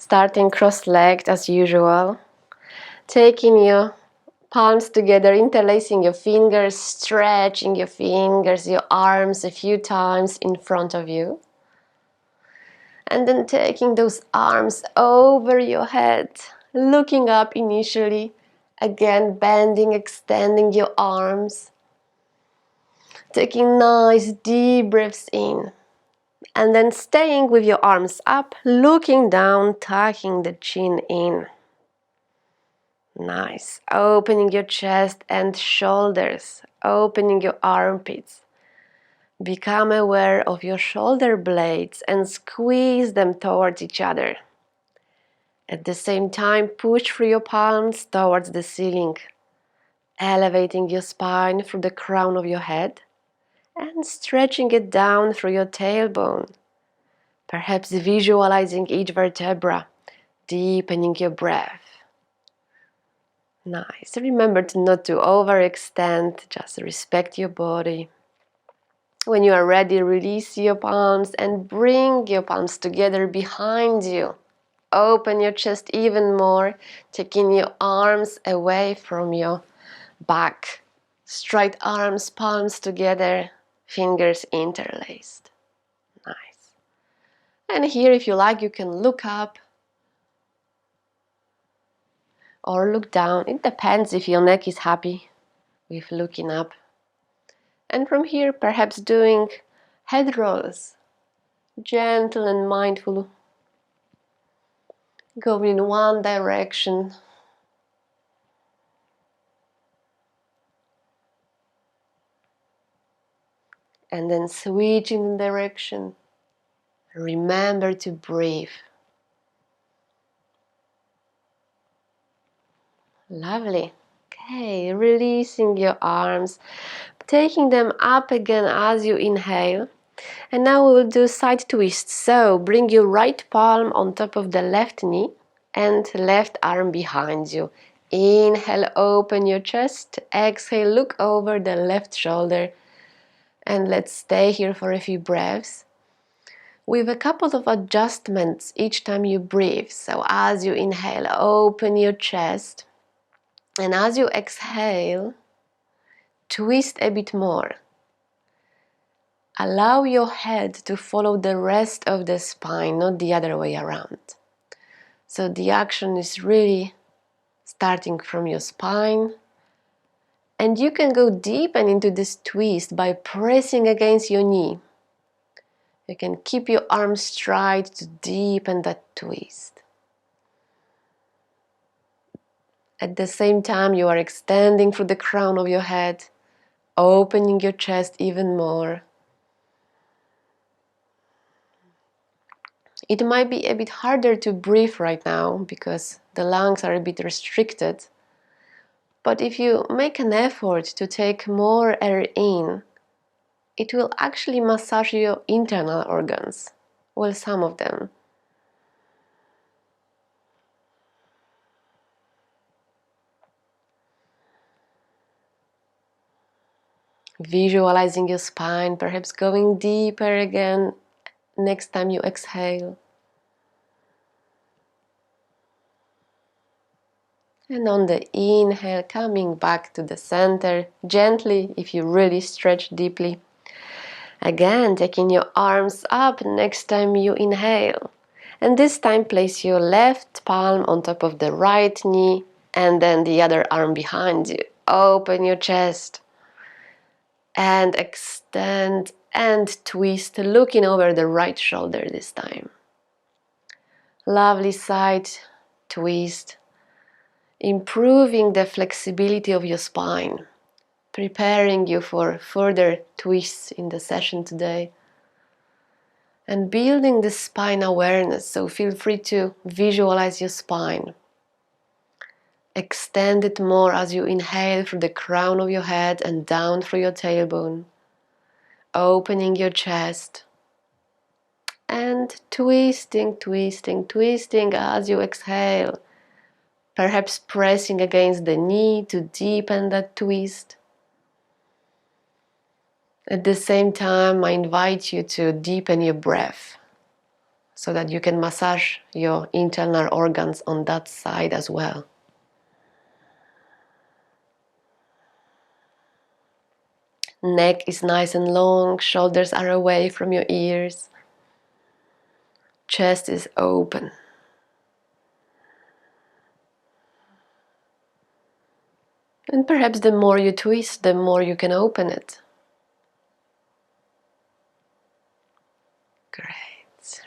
Starting cross-legged as usual. Taking your palms together, interlacing your fingers, stretching your fingers, your arms a few times in front of you. And then taking those arms over your head, looking up initially. Again, bending, extending your arms. Taking nice deep breaths in. And then staying with your arms up, looking down, tucking the chin in. Nice. Opening your chest and shoulders, opening your armpits. Become aware of your shoulder blades and squeeze them towards each other. At the same time, push through your palms towards the ceiling, elevating your spine through the crown of your head and stretching it down through your tailbone. Perhaps visualizing each vertebra, deepening your breath. Nice. Remember not to overextend, just respect your body. When you are ready, release your palms and bring your palms together behind you. Open your chest even more, taking your arms away from your back. Straight arms, palms together, fingers interlaced. Nice. And here, if you like, you can look up or look down. It depends if your neck is happy with looking up. And from here, perhaps doing head rolls, gentle and mindful. Going in one direction. And then switching the direction. Remember to breathe. Lovely. Okay, releasing your arms, taking them up again as you inhale. And now we will do side twists. So bring your right palm on top of the left knee and left arm behind you. Inhale, open your chest. Exhale, look over the left shoulder. And let's stay here for a few breaths with a couple of adjustments each time you breathe. So as you inhale, open your chest. And as you exhale, twist a bit more. Allow your head to follow the rest of the spine, not the other way around. So the action is really starting from your spine. And you can go deep and into this twist by pressing against your knee. You can keep your arms straight to deepen that twist. At the same time, you are extending through the crown of your head, opening your chest even more. It might be a bit harder to breathe right now because the lungs are a bit restricted. But if you make an effort to take more air in, it will actually massage your internal organs. Well, some of them. Visualizing your spine, perhaps going deeper again next time you exhale. And on the inhale, coming back to the center, gently if you really stretch deeply. Again, taking your arms up next time you inhale. And this time place your left palm on top of the right knee and then the other arm behind you. Open your chest and extend and twist, looking over the right shoulder this time. Lovely side twist, improving the flexibility of your spine, preparing you for further twists in the session today. And building the spine awareness, so feel free to visualize your spine. Extend it more as you inhale through the crown of your head and down through your tailbone. Opening your chest. And twisting, twisting, twisting as you exhale. Perhaps pressing against the knee to deepen that twist. At the same time, I invite you to deepen your breath. so that you can massage your internal organs on that side as well. Neck is nice and long, shoulders are away from your ears. Chest is open. And perhaps the more you twist, the more you can open it. Great.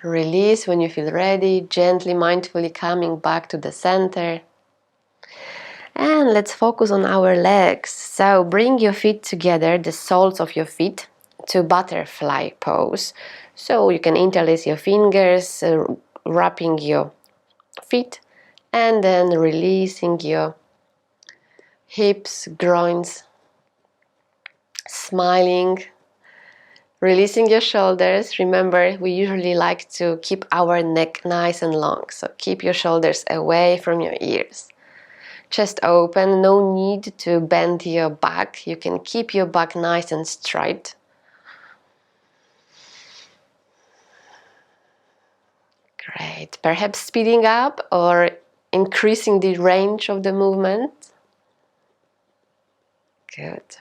Release when you feel ready, gently, mindfully coming back to the center. And let's focus on our legs. So bring your feet together, the soles of your feet, to butterfly pose. So you can interlace your fingers, wrapping your feet, and then releasing your hips, groins, smiling, releasing your shoulders. Remember, we usually like to keep our neck nice and long, so keep your shoulders away from your ears. Chest open, no need to bend your back. You can keep your back nice and straight. Great. Perhaps speeding up or increasing the range of the movement. Good.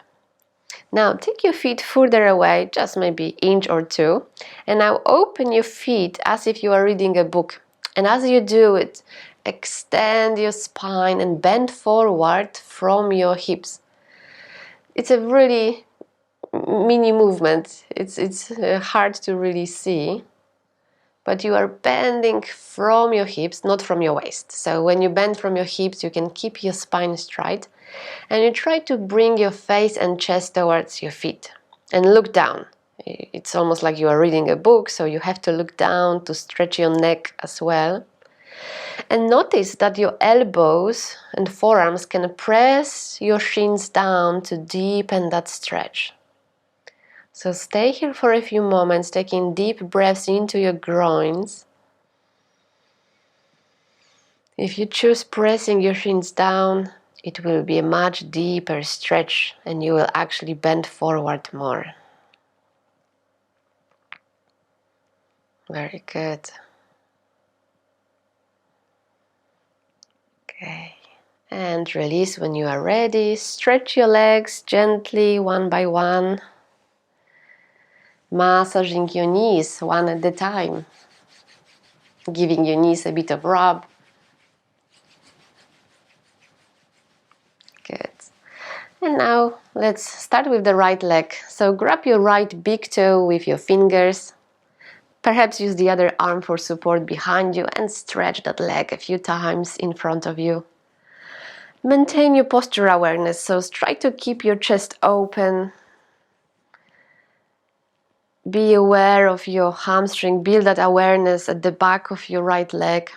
Now take your feet further away, just maybe inch or two, and now open your feet as if you are reading a book. And as you do it, extend your spine and bend forward from your hips. It's a really mini movement. It's hard to really see, but you are bending from your hips, not from your waist. So when you bend from your hips, you can keep your spine straight, and you try to bring your face and chest towards your feet and look down. It's almost like you are reading a book, so you have to look down to stretch your neck as well. And notice that your elbows and forearms can press your shins down to deepen that stretch. So stay here for a few moments, taking deep breaths into your groins. If you choose pressing your shins down, it will be a much deeper stretch and you will actually bend forward more. Very good. Okay. And release when you are ready. Stretch your legs gently, one by one. Massaging your knees one at a time. Giving your knees a bit of rub. Good. And now let's start with the right leg. So grab your right big toe with your fingers. Perhaps use the other arm for support behind you and stretch that leg a few times in front of you. Maintain your posture awareness, so try to keep your chest open. Be aware of your hamstring, build that awareness at the back of your right leg,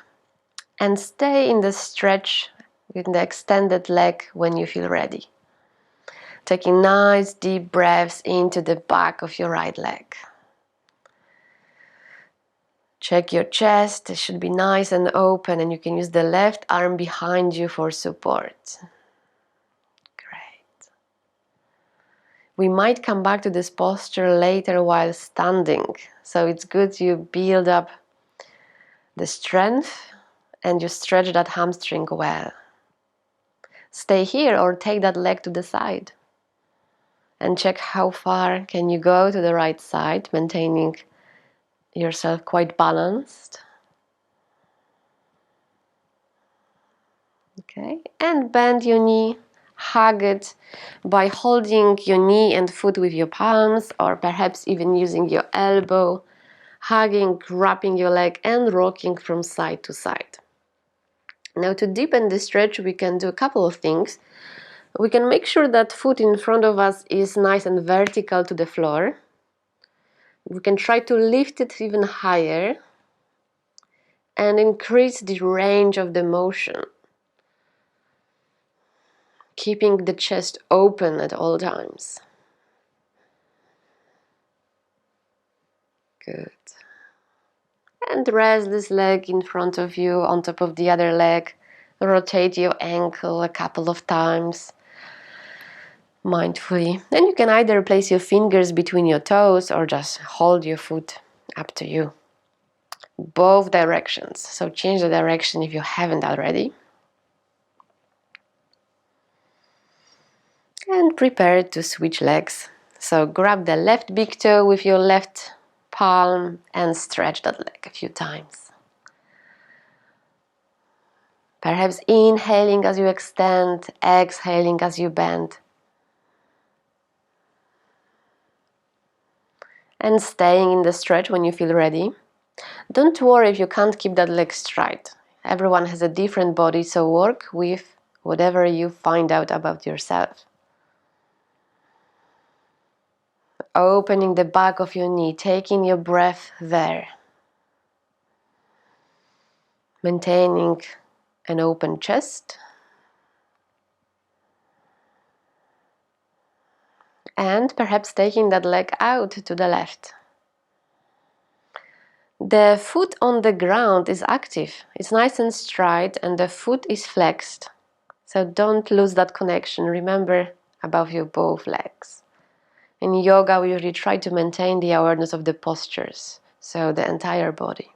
and stay in the stretch with the extended leg when you feel ready. Taking nice deep breaths into the back of your right leg. Check your chest, it should be nice and open, and you can use the left arm behind you for support. Great. We might come back to this posture later while standing, so it's good you build up the strength and you stretch that hamstring well. Stay here or take that leg to the side and check how far can you go to the right side, maintaining yourself quite balanced. Okay, and bend your knee, hug it by holding your knee and foot with your palms, or perhaps even using your elbow, hugging, wrapping your leg and rocking from side to side. Now to deepen the stretch, we can do a couple of things. We can make sure that foot in front of us is nice and vertical to the floor. We can try to lift it even higher and increase the range of the motion, keeping the chest open at all times. Good. And rest this leg in front of you on top of the other leg. Rotate your ankle a couple of times mindfully. Then you can either place your fingers between your toes or just hold your foot, up to you. both directions. So change the direction if you haven't already. And prepare to switch legs. So grab the left big toe with your left palm and stretch that leg a few times. Perhaps inhaling as you extend, exhaling as you bend. And staying in the stretch when you feel ready. Don't worry if you can't keep that leg straight. Everyone has a different body, so work with whatever you find out about yourself. Opening the back of your knee, taking your breath there. Maintaining an open chest. And perhaps taking that leg out to the left. The foot on the ground is active. It's nice and straight and the foot is flexed. So don't lose that connection. Remember about your both legs. In yoga, we usually try to maintain the awareness of the postures, so the entire body.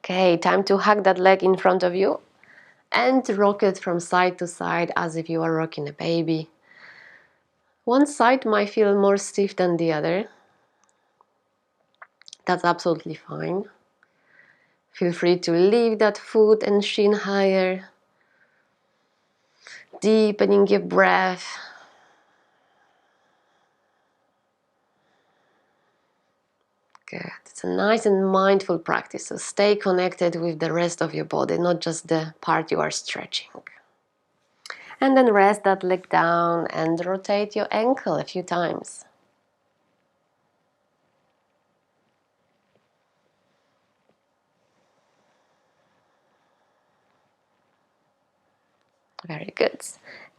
Okay, time to hug that leg in front of you and rock it from side to side as if you are rocking a baby. One side might feel more stiff than the other. That's absolutely fine. Feel free to lift that foot and shin higher, deepening your breath. Good. It's a nice and mindful practice, so stay connected with the rest of your body, not just the part you are stretching. And then rest that leg down and rotate your ankle a few times. Very good.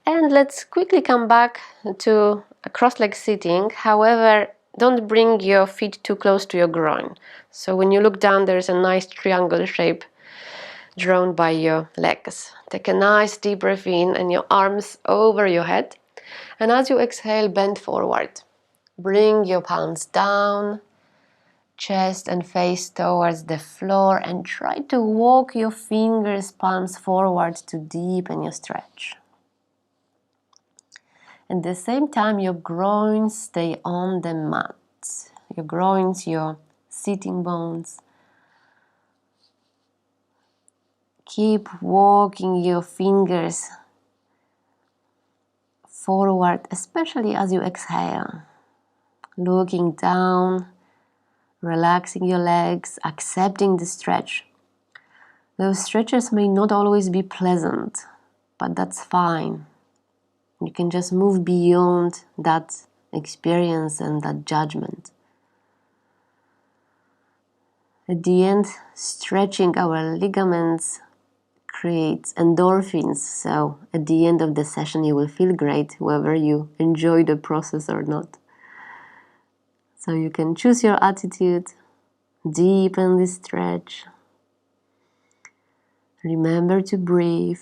And let's quickly come back to a cross-leg sitting. However, don't bring your feet too close to your groin. So when you look down, there's a nice triangle shape drawn by your legs. Take a nice deep breath in and your arms over your head. And as you exhale, bend forward. Bring your palms down, chest and face towards the floor, and try to walk your fingers, palms forward to deepen your stretch. At the same time, your groins stay on the mat. Your groins, your sitting bones. Keep walking your fingers forward, especially as you exhale. Looking down, relaxing your legs, accepting the stretch. Those stretches may not always be pleasant, but that's fine. You can just move beyond that experience and that judgment. At the end, stretching our ligaments creates endorphins, so at the end of the session you will feel great, whether you enjoy the process or not. So you can choose your attitude, deepen the stretch. Remember to breathe.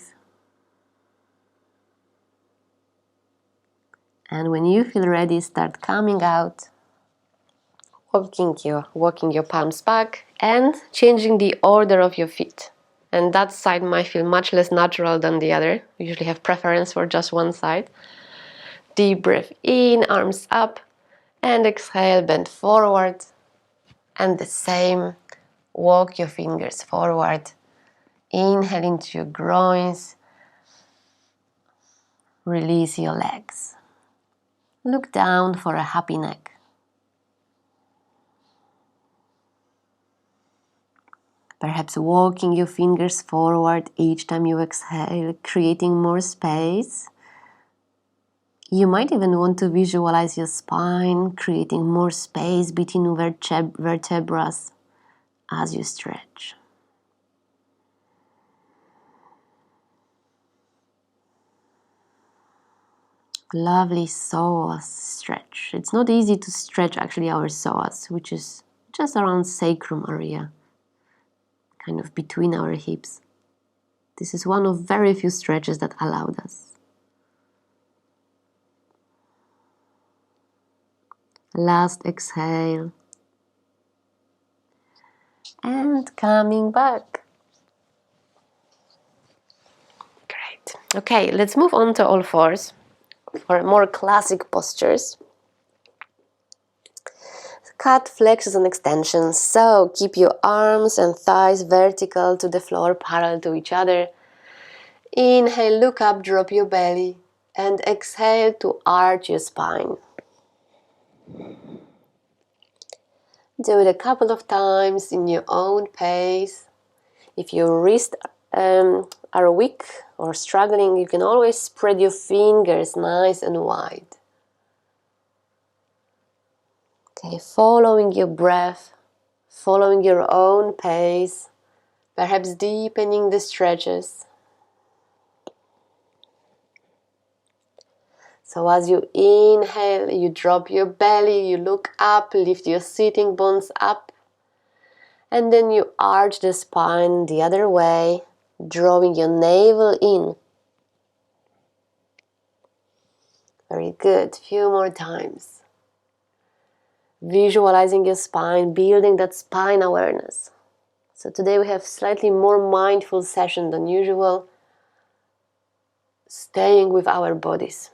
And when you feel ready, start coming out, walking your palms back and changing the order of your feet. And that side might feel much less natural than the other. We usually have preference for just one side. Deep breath in, arms up, and exhale, bend forward. And the same, walk your fingers forward. Inhale into your groins. Release your legs. Look down for a happy neck. Perhaps walking your fingers forward each time you exhale, creating more space. You might even want to visualize your spine, creating more space between vertebrae as you stretch. Lovely psoas stretch. It's not easy to stretch actually our psoas, which is just around sacrum area, kind of between our hips. This is one of very few stretches that allowed us. Last exhale. and coming back. Great. Okay, let's move on to all fours for more classic postures. Cat flexes and extensions. So keep your arms and thighs vertical to the floor, parallel to each other. Inhale, look up, drop your belly, and exhale to arch your spine. Do it a couple of times in your own pace. If your wrists are weak or struggling, you can always spread your fingers nice and wide. Okay, following your breath, following your own pace, perhaps deepening the stretches. So as you inhale, you drop your belly, you look up, lift your sitting bones up, and then you arch the spine the other way, drawing your navel in. Very good. Few more times. Visualizing your spine, building that spine awareness. So today we have slightly more mindful session than usual, staying with our bodies.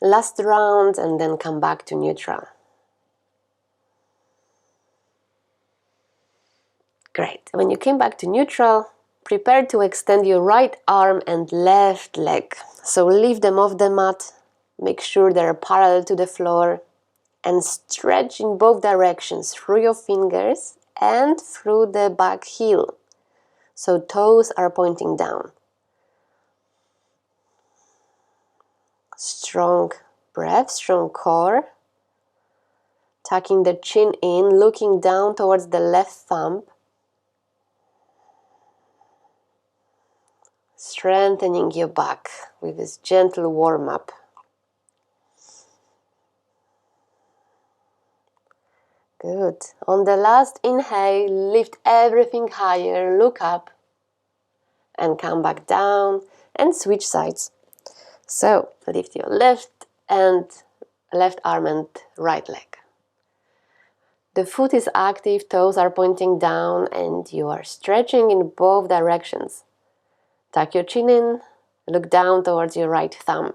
Last round and then come back to neutral. Great. When you came back to neutral, prepare to extend your right arm and left leg. So lift them off the mat, make sure they're parallel to the floor, and stretch in both directions through your fingers and through the back heel. So toes are pointing down. Strong breath, strong core. Tucking the chin in, looking down towards the left thumb. Strengthening your back with this gentle warm-up. Good. On the last inhale, lift everything higher, look up, and come back down, and switch sides. So, lift your left arm and right leg. The foot is active, toes are pointing down, and you are stretching in both directions. Tuck your chin in, look down towards your right thumb.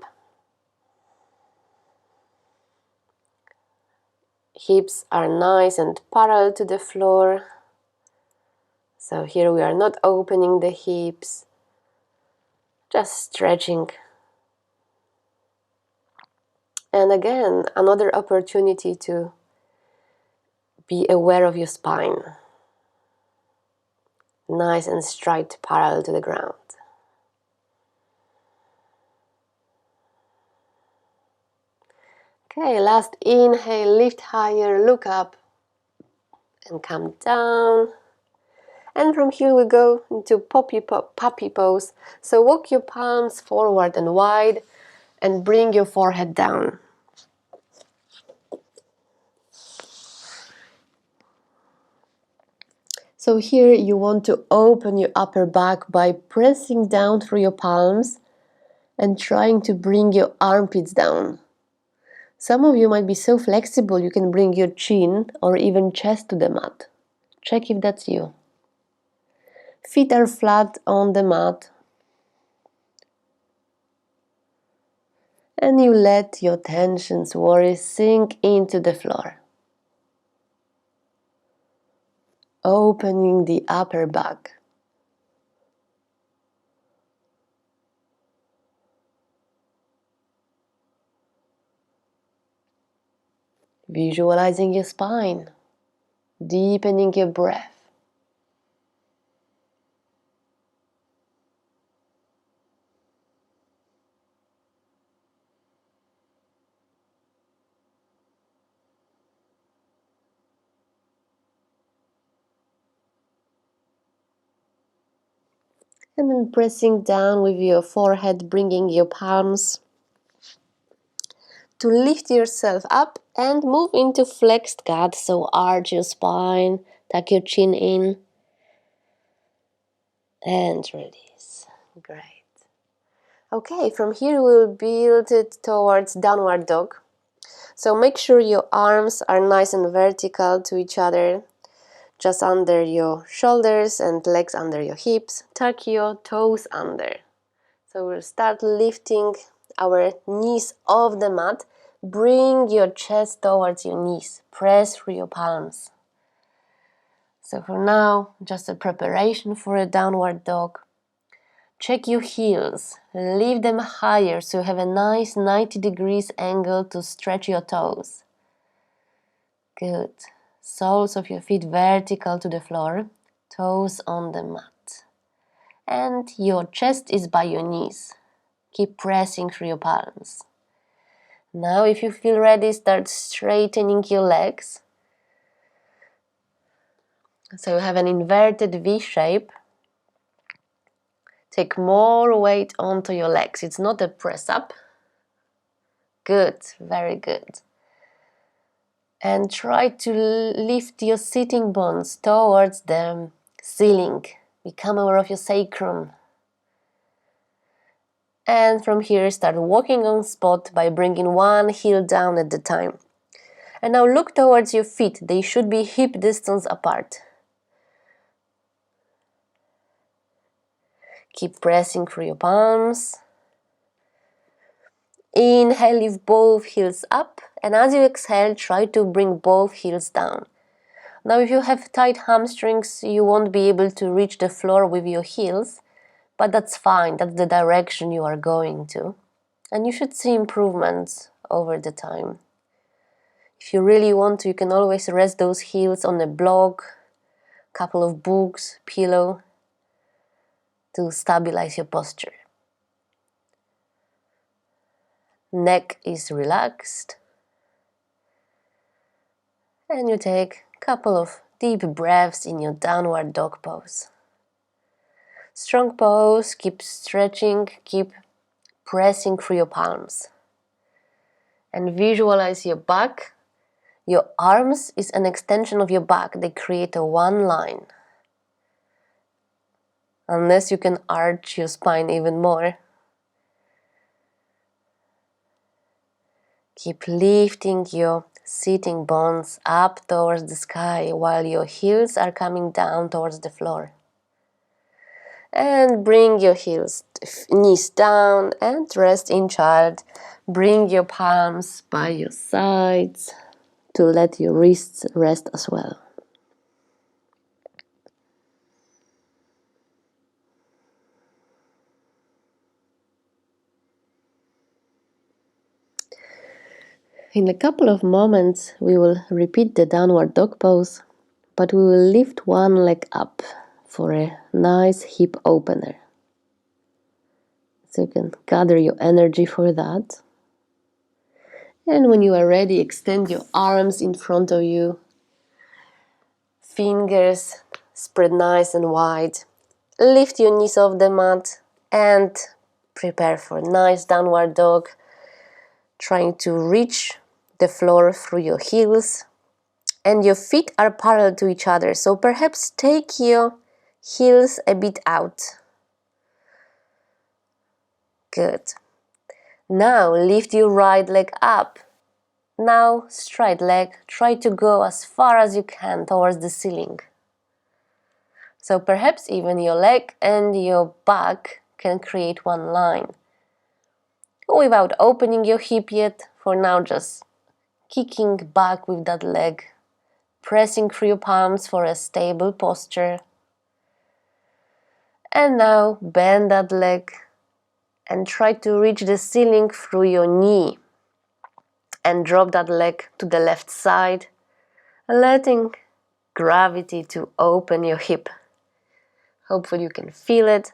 Hips are nice and parallel to the floor. So here we are not opening the hips, just stretching. And again, another opportunity to be aware of your spine. Nice and straight, parallel to the ground. Okay, last inhale, lift higher, look up, and come down. And from here we go into puppy pose. So walk your palms forward and wide and bring your forehead down. So here you want to open your upper back by pressing down through your palms and trying to bring your armpits down. Some of you might be so flexible you can bring your chin or even chest to the mat. Check if that's you. Feet are flat on the mat. And you let your tensions, worries sink into the floor. Opening the upper back. Visualizing your spine. Deepening your breath. And then pressing down with your forehead, bringing your palms to lift yourself up and move into flexed cat. So arch your spine, tuck your chin in, and release. Great. Okay, from here we'll build it towards downward dog. So make sure your arms are nice and vertical to each other. just under your shoulders and legs under your hips. Tuck your toes under. So we'll start lifting our knees off the mat. Bring your chest towards your knees. Press through your palms. So for now, just a preparation for a downward dog. Check your heels. Lift them higher so you have a nice 90 degrees angle to stretch your toes. Good. Soles of your feet vertical to the floor. Toes on the mat. And your chest is by your knees. Keep pressing through your palms. Now, if you feel ready, start straightening your legs. So you have an inverted V shape. Take more weight onto your legs. It's not a press up. Good, very good. And try to lift your sitting bones towards the ceiling. Become aware of your sacrum. And from here, start walking on spot by bringing one heel down at a time. And now look towards your feet. They should be hip distance apart. Keep pressing through your palms. Inhale, lift both heels up. And as you exhale, try to bring both heels down. Now, if you have tight hamstrings, you won't be able to reach the floor with your heels. But that's fine. That's the direction you are going to. And you should see improvements over the time. If you really want to, you can always rest those heels on a block, couple of books, pillow, to stabilize your posture. Neck is relaxed. And you take a couple of deep breaths in your downward dog pose. Strong pose, keep stretching, keep pressing through your palms. And visualize your back. Your arms is an extension of your back. They create a one line. Unless you can arch your spine even more. Keep lifting your sitting bones up towards the sky while your heels are coming down towards the floor. And bring your knees down and rest in child. Bring your palms by your sides to let your wrists rest as well. In a couple of moments, we will repeat the downward dog pose, but we will lift one leg up for a nice hip opener. So you can gather your energy for that. And when you are ready, extend your arms in front of you. Fingers spread nice and wide. Lift your knees off the mat and prepare for a nice downward dog. Trying to reach the floor through your heels. And your feet are parallel to each other. So perhaps take your heels a bit out. Good. Now lift your right leg up. Now straight leg. Try to go as far as you can towards the ceiling. So perhaps even your leg and your back can create one line. Without opening your hip yet, for now just kicking back with that leg, pressing through your palms for a stable posture. And now bend that leg and try to reach the ceiling through your knee. And drop that leg to the left side, letting gravity to open your hip. Hopefully you can feel it.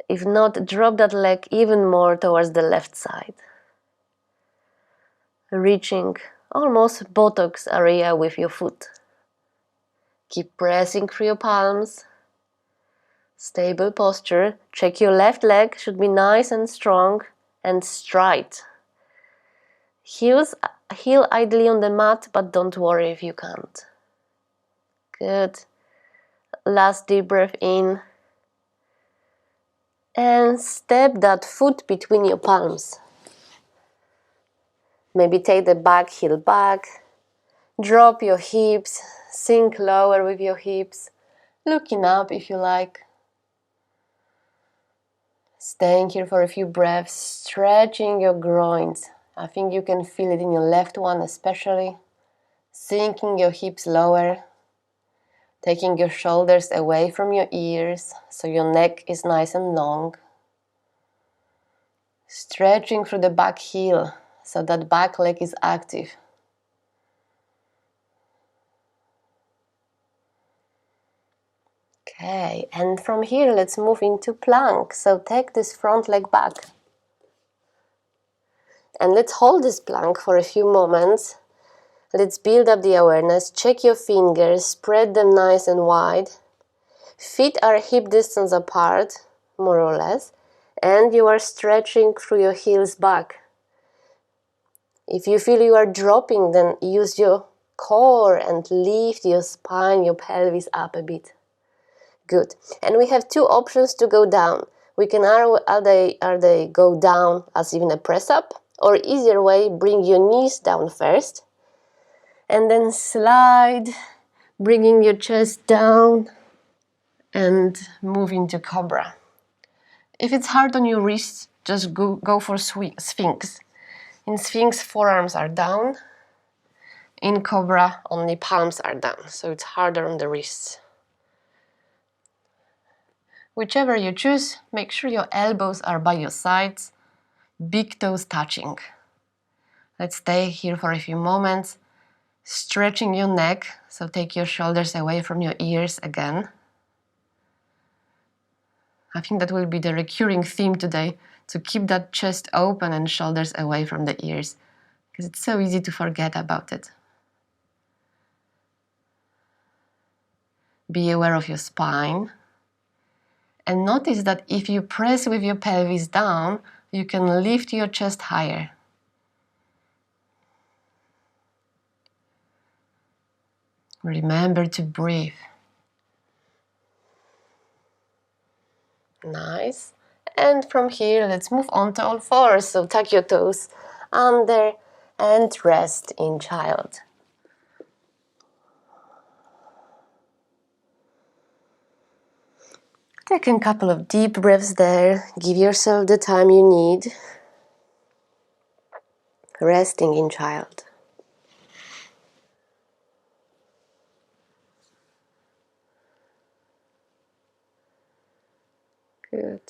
If not, drop that leg even more towards the left side. Reaching almost buttocks area with your foot. Keep pressing through your palms. Stable posture. Check your left leg should be nice and strong and straight. Heel ideally on the mat, but don't worry if you can't. Good. Last deep breath in. And step that foot between your palms. Maybe take the back heel back. Drop your hips. Sink lower with your hips, looking up if you like. Staying here for a few breaths, stretching your groins. I think you can feel it in your left one especially. Sinking your hips lower, taking your shoulders away from your ears so your neck is nice and long. Stretching through the back heel so that back leg is active. Okay, and from here let's move into plank. So take this front leg back. And let's hold this plank for a few moments. Let's build up the awareness. Check your fingers, spread them nice and wide. Feet are hip distance apart, more or less. And you are stretching through your heels back. If you feel you are dropping, then use your core and lift your spine, your pelvis up a bit. Good. And we have two options to go down. We can are they go down as even a press up, or easier way, bring your knees down first and then slide, bringing your chest down and move into cobra. If it's hard on your wrists, just go for sphinx. In sphinx, forearms are down. In cobra, only palms are down, so it's harder on the wrists. Whichever you choose, make sure your elbows are by your sides, big toes touching. Let's stay here for a few moments, stretching your neck, so take your shoulders away from your ears again. I think that will be the recurring theme today, to keep that chest open and shoulders away from the ears, because it's so easy to forget about it. Be aware of your spine. And notice that if you press with your pelvis down, you can lift your chest higher. Remember to breathe. Nice. And from here, let's move on to all fours. So tuck your toes under and rest in child. Take a couple of deep breaths there. Give yourself the time you need. Resting in child. Good.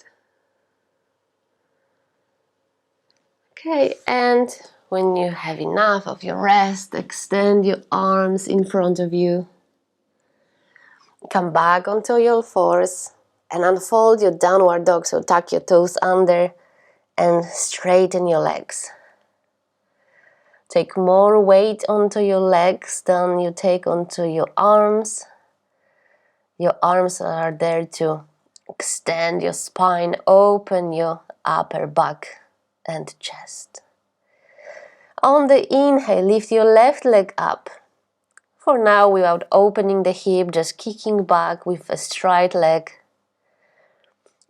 Okay, and when you have enough of your rest, extend your arms in front of you. Come back onto your fours and unfold your downward dog. So tuck your toes under and straighten your legs. Take more weight onto your legs than you take onto your arms. Your arms are there to extend your spine, open your upper back and chest. On the inhale, lift your left leg up. For now, without opening the hip, just kicking back with a straight leg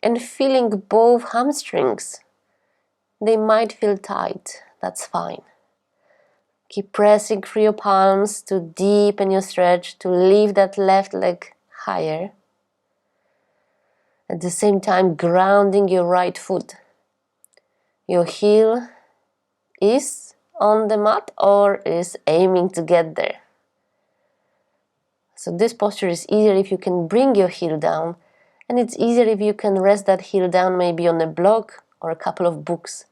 and feeling both hamstrings. They might feel tight, that's fine. Keep pressing through your palms to deepen your stretch, to lift that left leg higher. At the same time, grounding your right foot. Your heel is on the mat or is aiming to get there. So this posture is easier if you can bring your heel down, and it's easier if you can rest that heel down maybe on a block or a couple of books.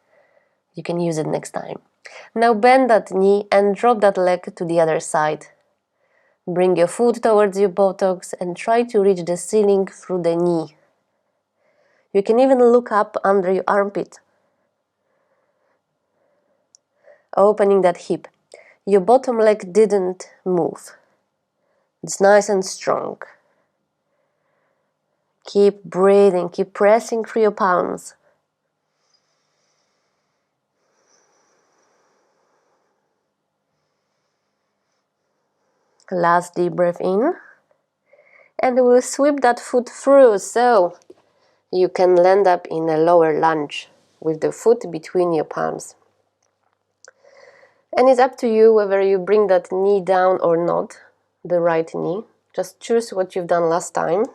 You can use it next time. Now bend that knee and drop that leg to the other side. Bring your foot towards your buttocks and try to reach the ceiling through the knee. You can even look up under your armpit, opening that hip. Your bottom leg didn't move. It's nice and strong. Keep breathing, keep pressing through your palms. Last deep breath in. And we'll sweep that foot through so you can land up in a lower lunge with the foot between your palms. And it's up to you whether you bring that knee down or not. the right knee. Just choose what you've done last time.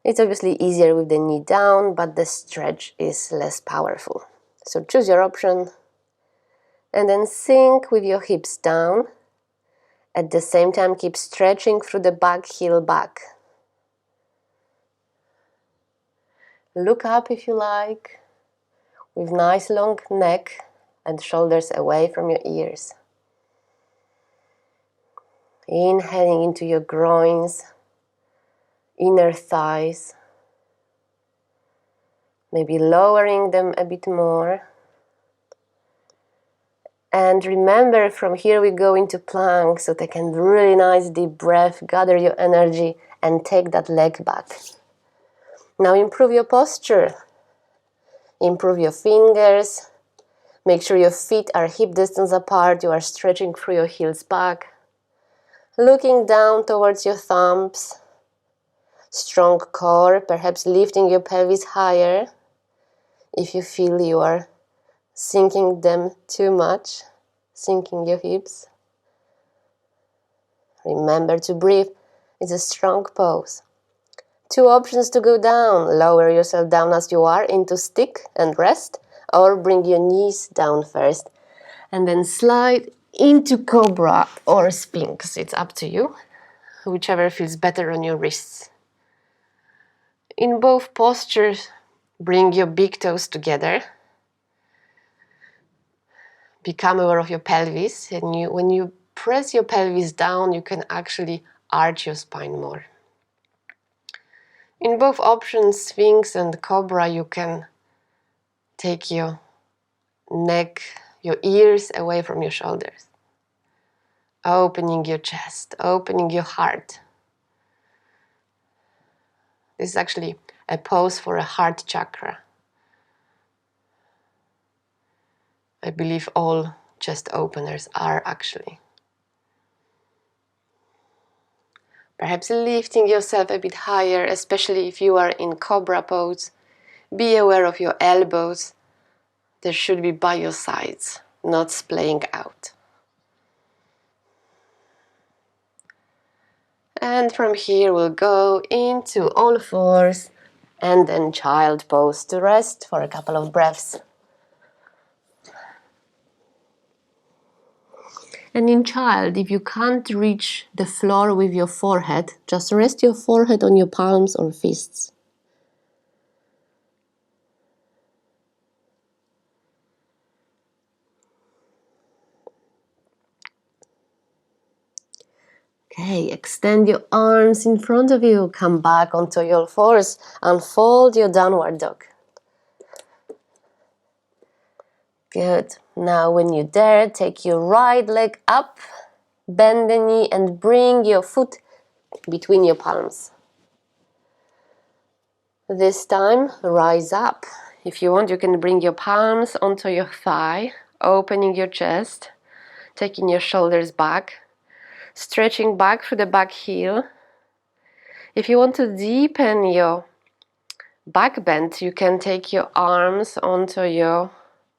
It's obviously easier with the knee down, but the stretch is less powerful. So choose your option and then sink with your hips down. At the same time, keep stretching through the back heel back. Look up if you like, with nice long neck and shoulders away from your ears. Inhaling into your groins, inner thighs, maybe lowering them a bit more. And remember, from here we go into plank, so take a really nice deep breath, gather your energy and take that leg back. Now improve your posture, improve your fingers, make sure your feet are hip distance apart, you are stretching through your heels back, looking down towards your thumbs, strong core, perhaps lifting your pelvis higher if you feel you are sinking them too much, sinking your hips. Remember to breathe, it's a strong pose. Two options to go down. Lower yourself down as you are into stick and rest, or bring your knees down first and then slide into cobra or sphinx. It's up to you, whichever feels better on your wrists. In both postures, bring your big toes together. Become aware of your pelvis, and when you press your pelvis down, you can actually arch your spine more. In both options, Sphinx and Cobra, you can take your neck, your ears away from your shoulders. Opening your chest, opening your heart. This is actually a pose for a heart chakra. I believe all chest openers are actually. Perhaps lifting yourself a bit higher, especially if you are in Cobra pose. Be aware of your elbows. They should be by your sides, not splaying out. And from here we'll go into all fours and then child pose to rest for a couple of breaths. And in child, if you can't reach the floor with your forehead, just rest your forehead on your palms or fists. Okay, extend your arms in front of you, come back onto your fours, unfold your downward dog. Good. Now when you dare, take your right leg up, bend the knee and bring your foot between your palms. This time, rise up. If you want, you can bring your palms onto your thigh, opening your chest, taking your shoulders back, stretching back through the back heel. If you want to deepen your back bend, you can take your arms onto your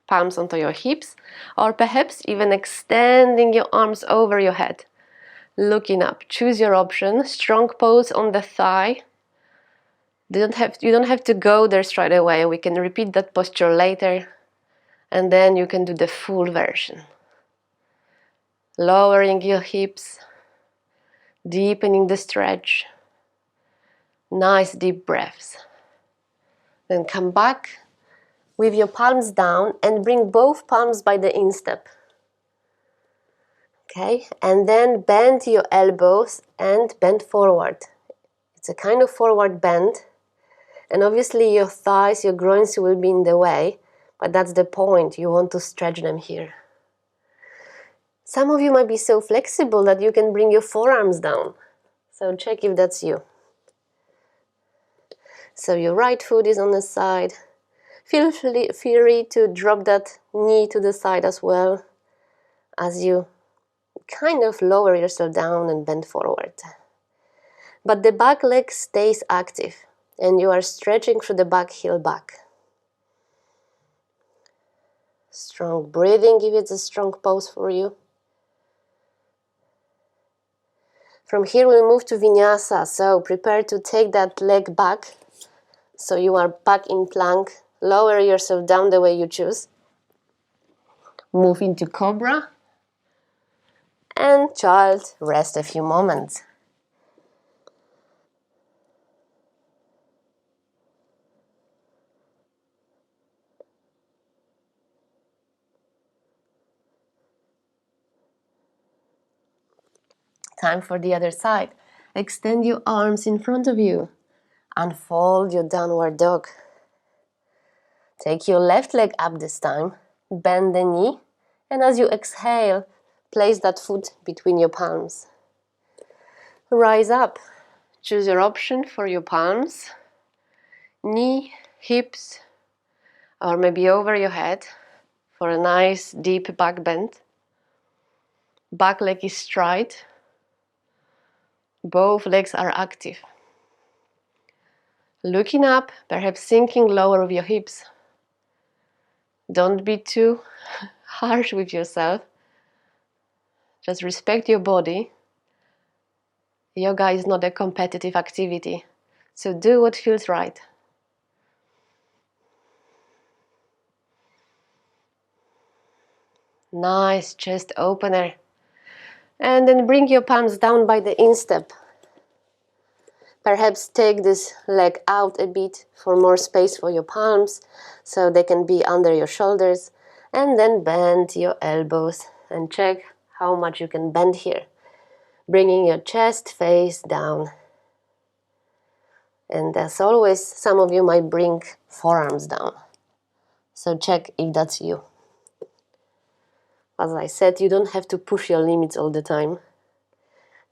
palms onto your hips, or perhaps even extending your arms over your head, looking up. Choose your option. Strong pose on the thigh. You don't have to go there straight away. We can repeat that posture later, and then you can do the full version. Lowering your hips, deepening the stretch. Nice deep breaths. Then come back with your palms down and bring both palms by the instep. Okay, and then bend your elbows and bend forward. It's a kind of forward bend, and obviously your thighs, your groins will be in the way, but that's the point. You want to stretch them here. Some of you might be so flexible that you can bring your forearms down. So check if that's you. So your right foot is on the side. Feel free to drop that knee to the side as well as you kind of lower yourself down and bend forward. But the back leg stays active and you are stretching through the back heel back. Strong breathing if it's a strong pose for you. From here we'll move to Vinyasa, so prepare to take that leg back. So you are back in plank, lower yourself down the way you choose. Move into Cobra. And child, rest a few moments. Time for the other side. Extend your arms in front of you. Unfold your downward dog. Take your left leg up this time. Bend the knee. And as you exhale, place that foot between your palms. Rise up. Choose your option for your palms. Knee, hips, or maybe over your head for a nice deep back bend. Back leg is straight. Both legs are active. Looking up, perhaps sinking lower with your hips. Don't be too harsh with yourself. Just respect your body. Yoga is not a competitive activity, so do what feels right. Nice chest opener. And then bring your palms down by the instep. Perhaps take this leg out a bit for more space for your palms, so they can be under your shoulders. And then bend your elbows and check how much you can bend here. Bringing your chest face down. And as always, some of you might bring forearms down. So check if that's you. As I said, you don't have to push your limits all the time.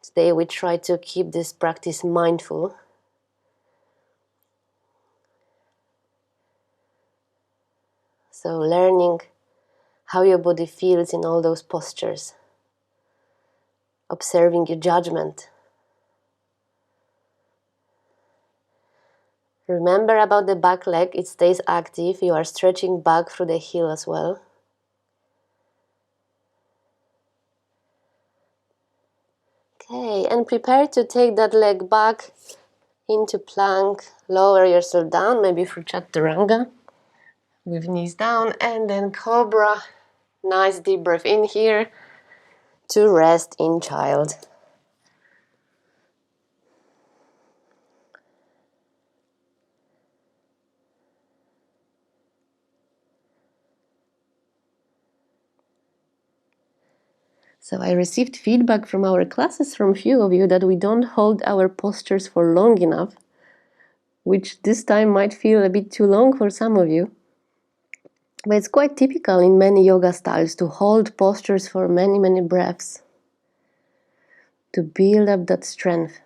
Today we try to keep this practice mindful. So learning how your body feels in all those postures. Observing your judgment. Remember about the back leg, it stays active. You are stretching back through the heel as well. Okay, and prepare to take that leg back into plank. Lower yourself down, maybe through Chaturanga, with knees down, and then Cobra. Nice deep breath in here to rest in child. So I received feedback from our classes from few of you that we don't hold our postures for long enough, which this time might feel a bit too long for some of you. But it's quite typical in many yoga styles to hold postures for many, many breaths, to build up that strength.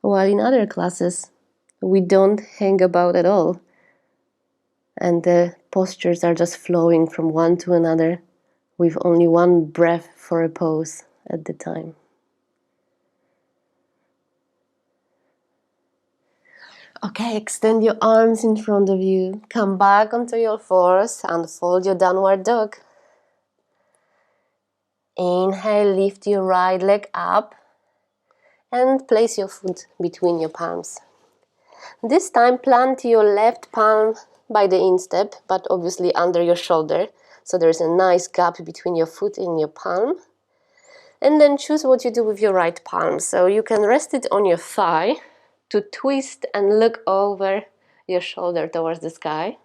While in other classes, we don't hang about at all, and the postures are just flowing from one to another with only one breath for a pose at the time. Okay, extend your arms in front of you. Come back onto your fours and fold your downward dog. Inhale, lift your right leg up and place your foot between your palms. This time plant your left palm by the instep, but obviously under your shoulder. So there's a nice gap between your foot and your palm. And then choose what you do with your right palm. So you can rest it on your thigh to twist and look over your shoulder towards the sky.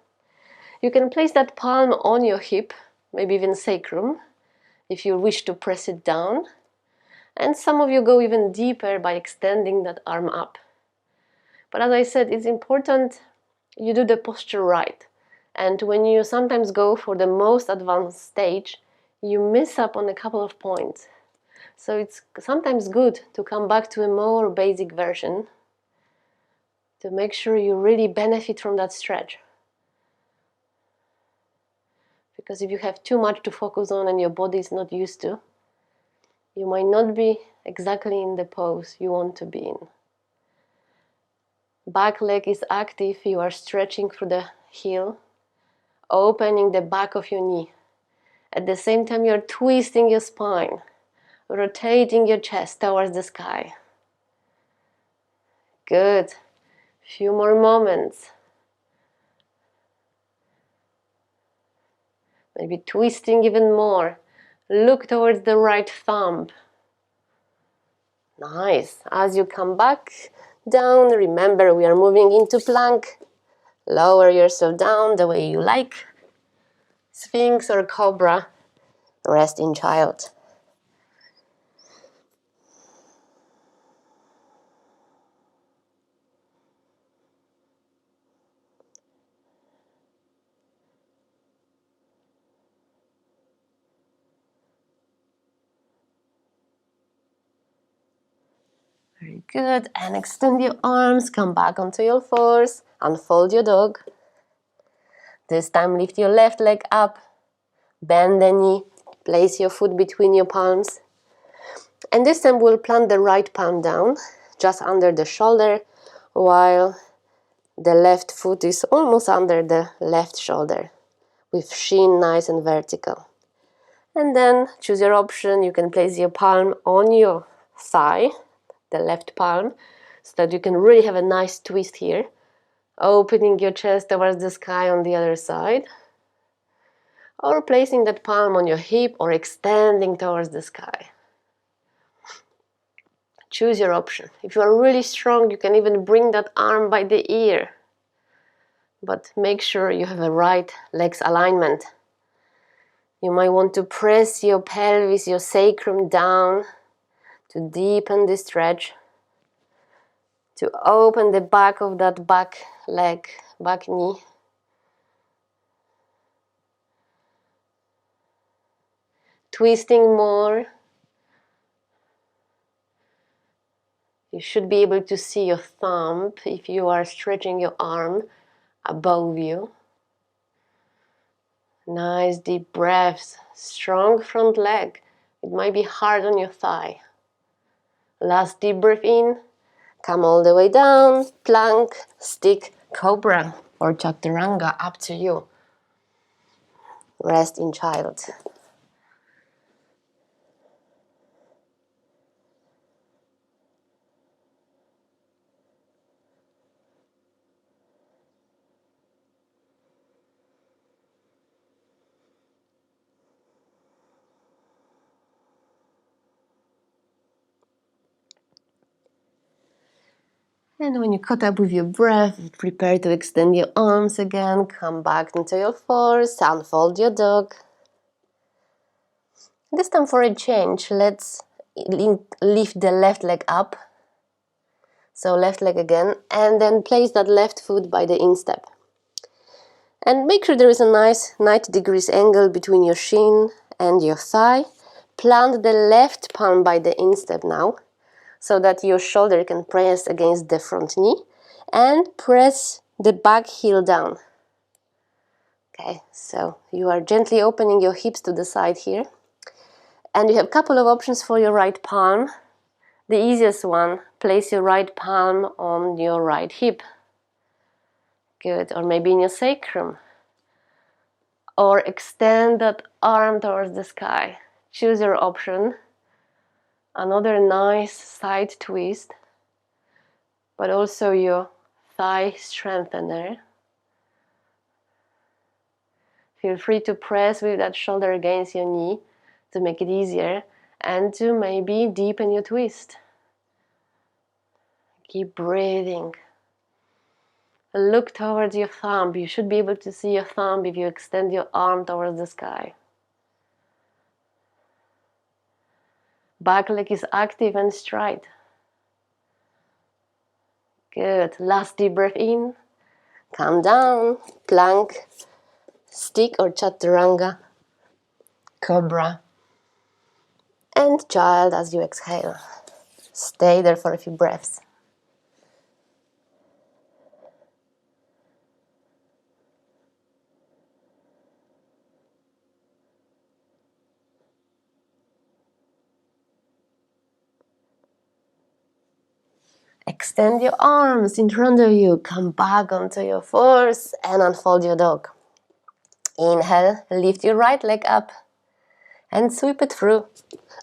You can place that palm on your hip, maybe even sacrum, if you wish to press it down. And some of you go even deeper by extending that arm up. But as I said, it's important you do the posture right. And when you sometimes go for the most advanced stage, you miss up on a couple of points. So it's sometimes good to come back to a more basic version to make sure you really benefit from that stretch. Because if you have too much to focus on and your body is not used to, you might not be exactly in the pose you want to be in. Back leg is active, you are stretching through the heel, opening the back of your knee. At the same time, you're twisting your spine, rotating your chest towards the sky. Good. Few more moments. Maybe twisting even more. Look towards the right thumb. Nice. As you come back down, remember we are moving into plank. Lower yourself down the way you like. Sphinx or cobra. Rest in child. Very good. And extend your arms. Come back onto your fours. Unfold your dog. This time lift your left leg up. Bend the knee. Place your foot between your palms. And this time we'll plant the right palm down, just under the shoulder, while the left foot is almost under the left shoulder, with shin nice and vertical. And then choose your option. You can place your palm on your thigh, the left palm, so that you can really have a nice twist here, opening your chest towards the sky on the other side, or placing that palm on your hip or extending towards the sky. Choose your option. If you are really strong, you can even bring that arm by the ear. But make sure you have a right legs alignment. You might want to press your pelvis, your sacrum down to deepen the stretch, to open the back of that back leg, back knee. Twisting more. You should be able to see your thumb if you are stretching your arm above you. Nice deep breaths. Strong front leg. It might be hard on your thigh. Last deep breath in. Come all the way down. Plank, stick, cobra or chaturanga, up to you. Rest in child. And when you caught up with your breath, prepare to extend your arms again. Come back into your fours. Unfold your dog. This time for a change, let's lift the left leg up. So left leg again. And then place that left foot by the instep. And make sure there is a nice 90 degrees angle between your shin and your thigh. Plant the left palm by the instep now, so that your shoulder can press against the front knee, and press the back heel down. Okay, so you are gently opening your hips to the side here. And you have a couple of options for your right palm. The easiest one, place your right palm on your right hip. Good, or maybe in your sacrum. Or extend that arm towards the sky. Choose your option. Another nice side twist, but also your thigh strengthener. Feel free to press with that shoulder against your knee to make it easier and to maybe deepen your twist. Keep breathing. Look towards your thumb. You should be able to see your thumb if you extend your arm towards the sky. Back leg is active and straight. Good. Last deep breath in. Come down. Plank, stick or chaturanga, cobra, and child as you exhale. Stay there for a few breaths. Extend your arms in front of you. Come back onto your fours and unfold your dog. Inhale, lift your right leg up. and sweep it through.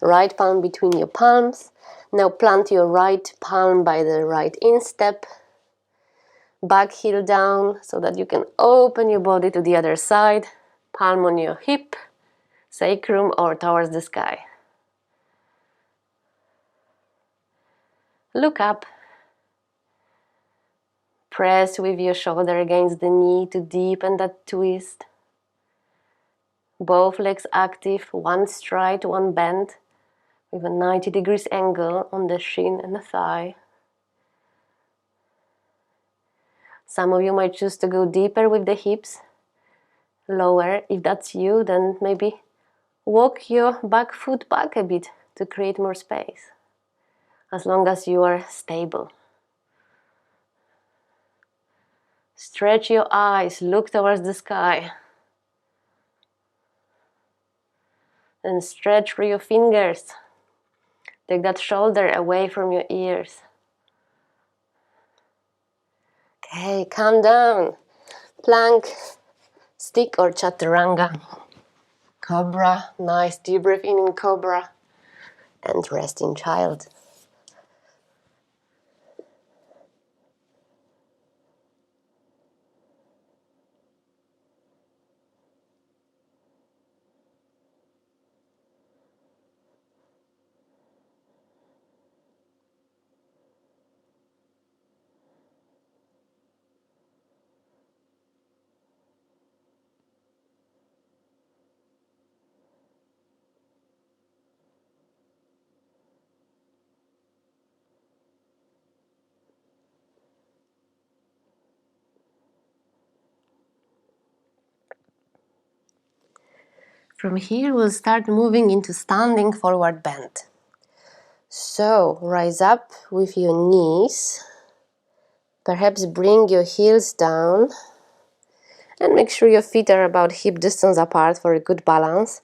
Right palm between your palms. Now plant your right palm by the right instep. Back heel down so that you can open your body to the other side. Palm on your hip, sacrum, or towards the sky. Look up. Press with your shoulder against the knee to deepen that twist. Both legs active, one straight, one bend, with a 90 degrees angle on the shin and the thigh. Some of you might choose to go deeper with the hips, lower. If that's you, then maybe walk your back foot back a bit to create more space, as long as you are stable. Stretch your eyes, look towards the sky. And stretch through your fingers. Take that shoulder away from your ears. Okay, calm down. Plank, stick or chaturanga. Cobra, nice deep breath in cobra. And rest in child. From here, we'll start moving into standing forward bend. So, rise up with your knees. Perhaps bring your heels down. And make sure your feet are about hip distance apart for a good balance.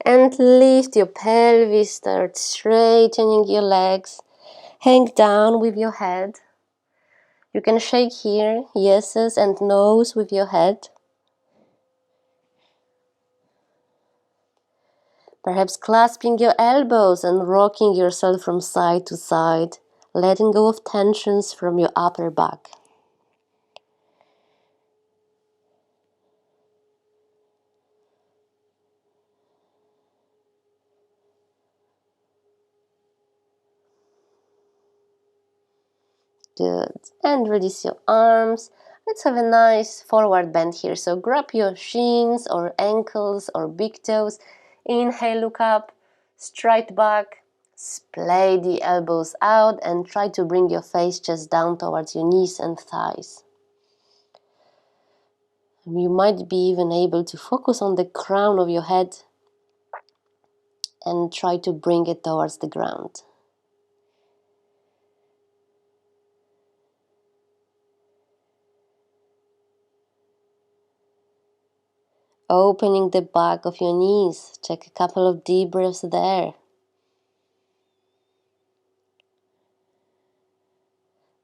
And lift your pelvis, start straightening your legs. Hang down with your head. You can shake here, yeses and nos with your head. Perhaps clasping your elbows and rocking yourself from side to side, letting go of tensions from your upper back. Good. And release your arms. Let's have a nice forward bend here. So grab your shins or ankles or big toes. Inhale, look up, straight back, splay the elbows out and try to bring your face just down towards your knees and thighs. You might be even able to focus on the crown of your head and try to bring it towards the ground. Opening the back of your knees. Take a couple of deep breaths there.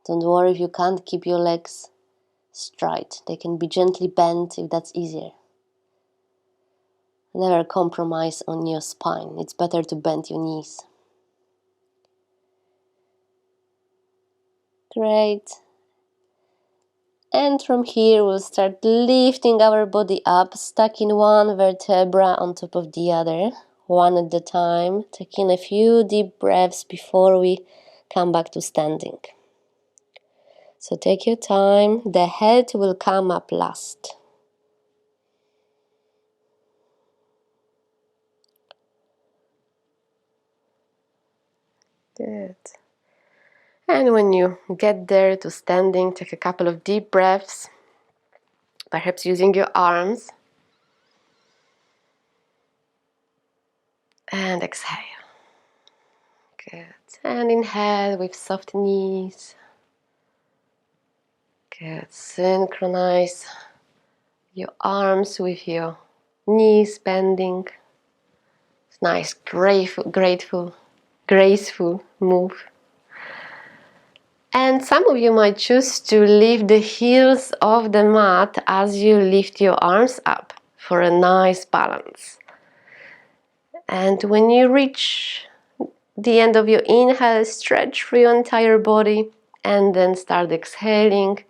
Don't worry if you can't keep your legs straight. They can be gently bent if that's easier. Never compromise on your spine. It's better to bend your knees. Great. And from here we'll start lifting our body up, stacking one vertebra on top of the other, one at a time, taking a few deep breaths before we come back to standing. So take your time, the head will come up last. Good. And when you get there to standing, take a couple of deep breaths, perhaps using your arms. And exhale. Good. And inhale with soft knees. Good. Synchronize your arms with your knees bending. It's nice, graceful move. And some of you might choose to lift the heels of the mat as you lift your arms up for a nice balance. And when you reach the end of your inhale, stretch through your entire body and then start exhaling,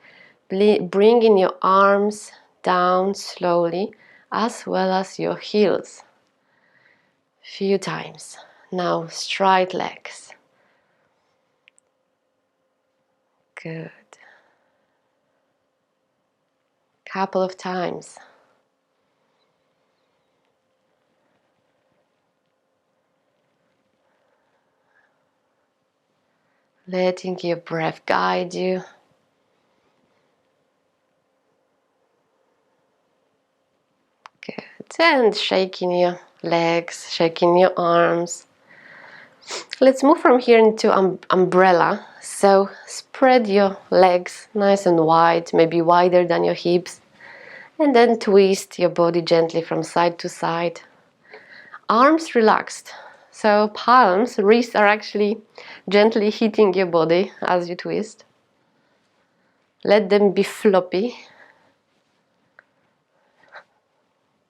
bringing your arms down slowly as well as your heels. Few times. Now straight legs. Good. Couple of times. Letting your breath guide you. Good. And shaking your legs, shaking your arms. Let's move from here into umbrella. So spread your legs nice and wide, maybe wider than your hips. And then twist your body gently from side to side. Arms relaxed. So palms, wrists are actually gently hitting your body as you twist. Let them be floppy.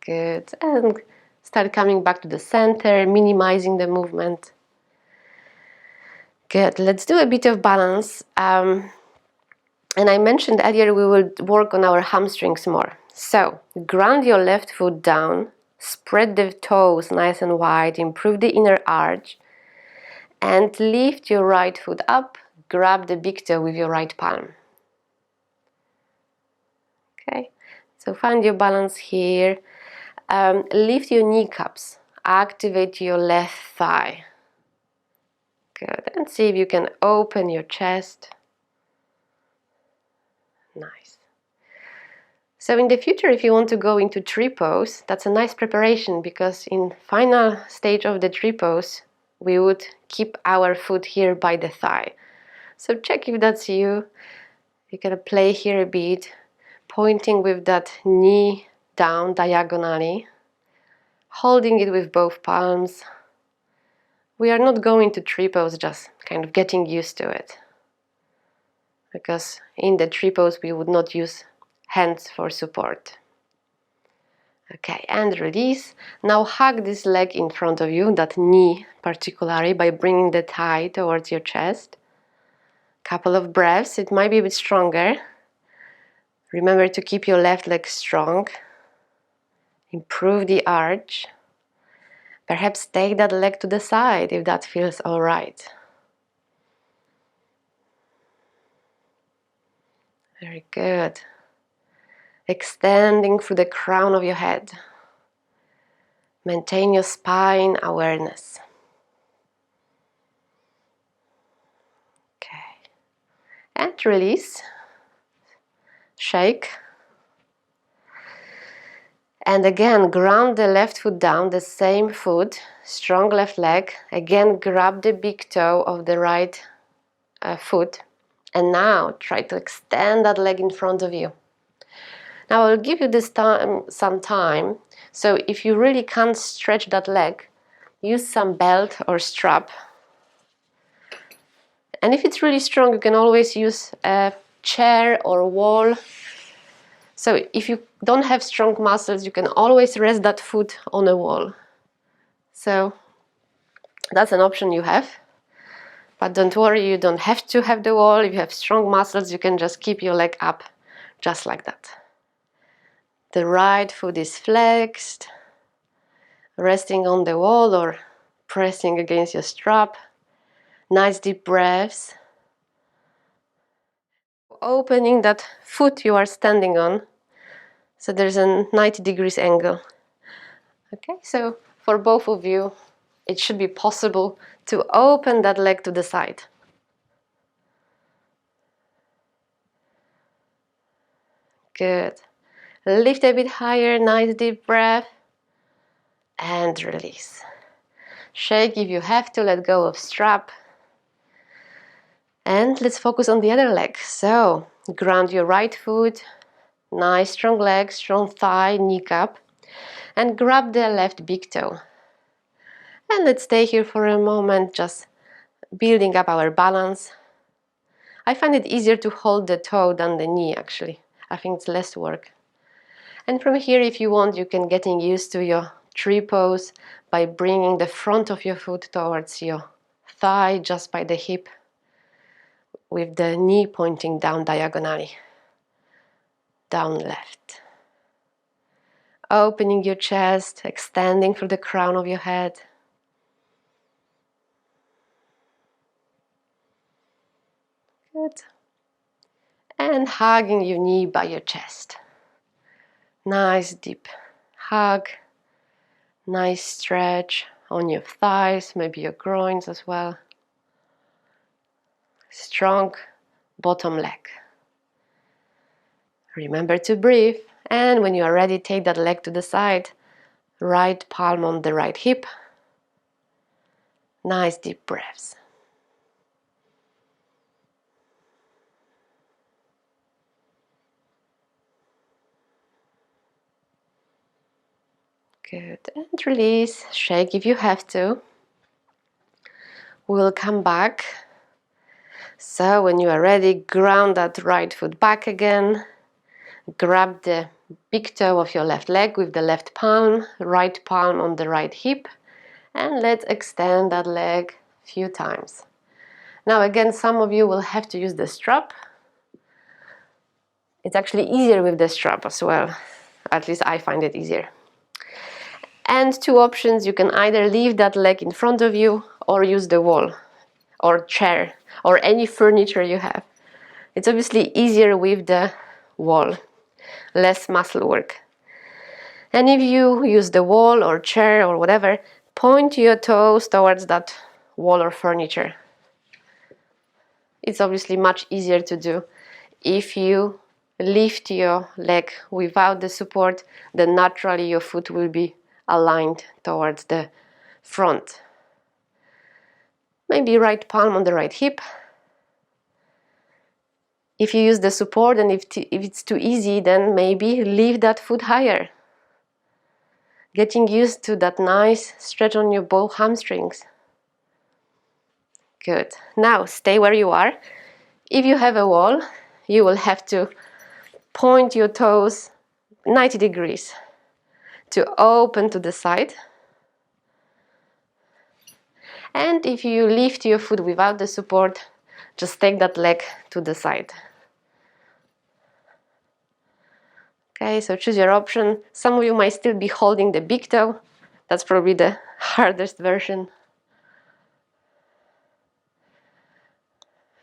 Good. And start coming back to the center, minimizing the movement. Good. Let's do a bit of balance. And I mentioned earlier we will work on our hamstrings more. So ground your left foot down, spread the toes nice and wide, improve the inner arch, and lift your right foot up, grab the big toe with your right palm. Okay, so find your balance here. Lift your kneecaps, activate your left thigh. Good, and see if you can open your chest. Nice. So in the future, if you want to go into tree pose, that's a nice preparation, because in final stage of the tree pose, we would keep our foot here by the thigh. So check if that's you. You can play here a bit, pointing with that knee down diagonally, holding it with both palms. We are not going to tree pose, just kind of getting used to it. Because in the tree pose we would not use hands for support. Okay, and release. Now hug this leg in front of you, that knee particularly, by bringing the thigh towards your chest. Couple of breaths, it might be a bit stronger. Remember to keep your left leg strong. Improve the arch. Perhaps take that leg to the side if that feels all right. Very good. Extending through the crown of your head. Maintain your spine awareness. Okay. And release. Shake. And again, ground the left foot down, the same foot, strong left leg. Again, grab the big toe of the right foot. And now try to extend that leg in front of you. Now I'll give you this time, some time. So if you really can't stretch that leg, use some belt or strap. And if it's really strong, you can always use a chair or wall. So if you don't have strong muscles, you can always rest that foot on a wall. So that's an option you have. But don't worry, you don't have to have the wall. If you have strong muscles, you can just keep your leg up just like that. The right foot is flexed, resting on the wall or pressing against your strap. Nice deep breaths. Opening that foot you are standing on, so there's a 90 degrees angle. Okay, so for both of you, it should be possible to open that leg to the side. Good. Lift a bit higher, nice deep breath, and release. Shake if you have to, let go of strap. And let's focus on the other leg. So, ground your right foot, nice strong leg, strong thigh, kneecap, and grab the left big toe. And let's stay here for a moment, just building up our balance. I find it easier to hold the toe than the knee, actually. I think it's less work. And from here, if you want, you can getting used to your tree pose by bringing the front of your foot towards your thigh, just by the hip, with the knee pointing down diagonally, down left. Opening your chest, extending through the crown of your head. Good. And hugging your knee by your chest. Nice deep hug. Nice stretch on your thighs, maybe your groins as well. Strong bottom leg. Remember to breathe, and when you are ready, take that leg to the side. Right palm on the right hip. Nice deep breaths. Good. And release. Shake if you have to. We'll come back. So when you are ready, ground that right foot back again. Grab the big toe of your left leg with the left palm, right palm on the right hip, and let's extend that leg a few times. Now again, some of you will have to use the strap. It's actually easier with the strap as well. At least I find it easier. And two options, you can either leave that leg in front of you or use the wall or chair or any furniture you have. It's obviously easier with the wall, less muscle work. And if you use the wall or chair or whatever, point your toes towards that wall or furniture. It's obviously much easier to do. If you lift your leg without the support, then naturally your foot will be aligned towards the front. Maybe right palm on the right hip. If you use the support and if it's too easy, then maybe lift that foot higher. Getting used to that nice stretch on your both hamstrings. Good. Now stay where you are. If you have a wall, you will have to point your toes 90 degrees to open to the side. And if you lift your foot without the support, just take that leg to the side. Okay, so choose your option. Some of you might still be holding the big toe. That's probably the hardest version.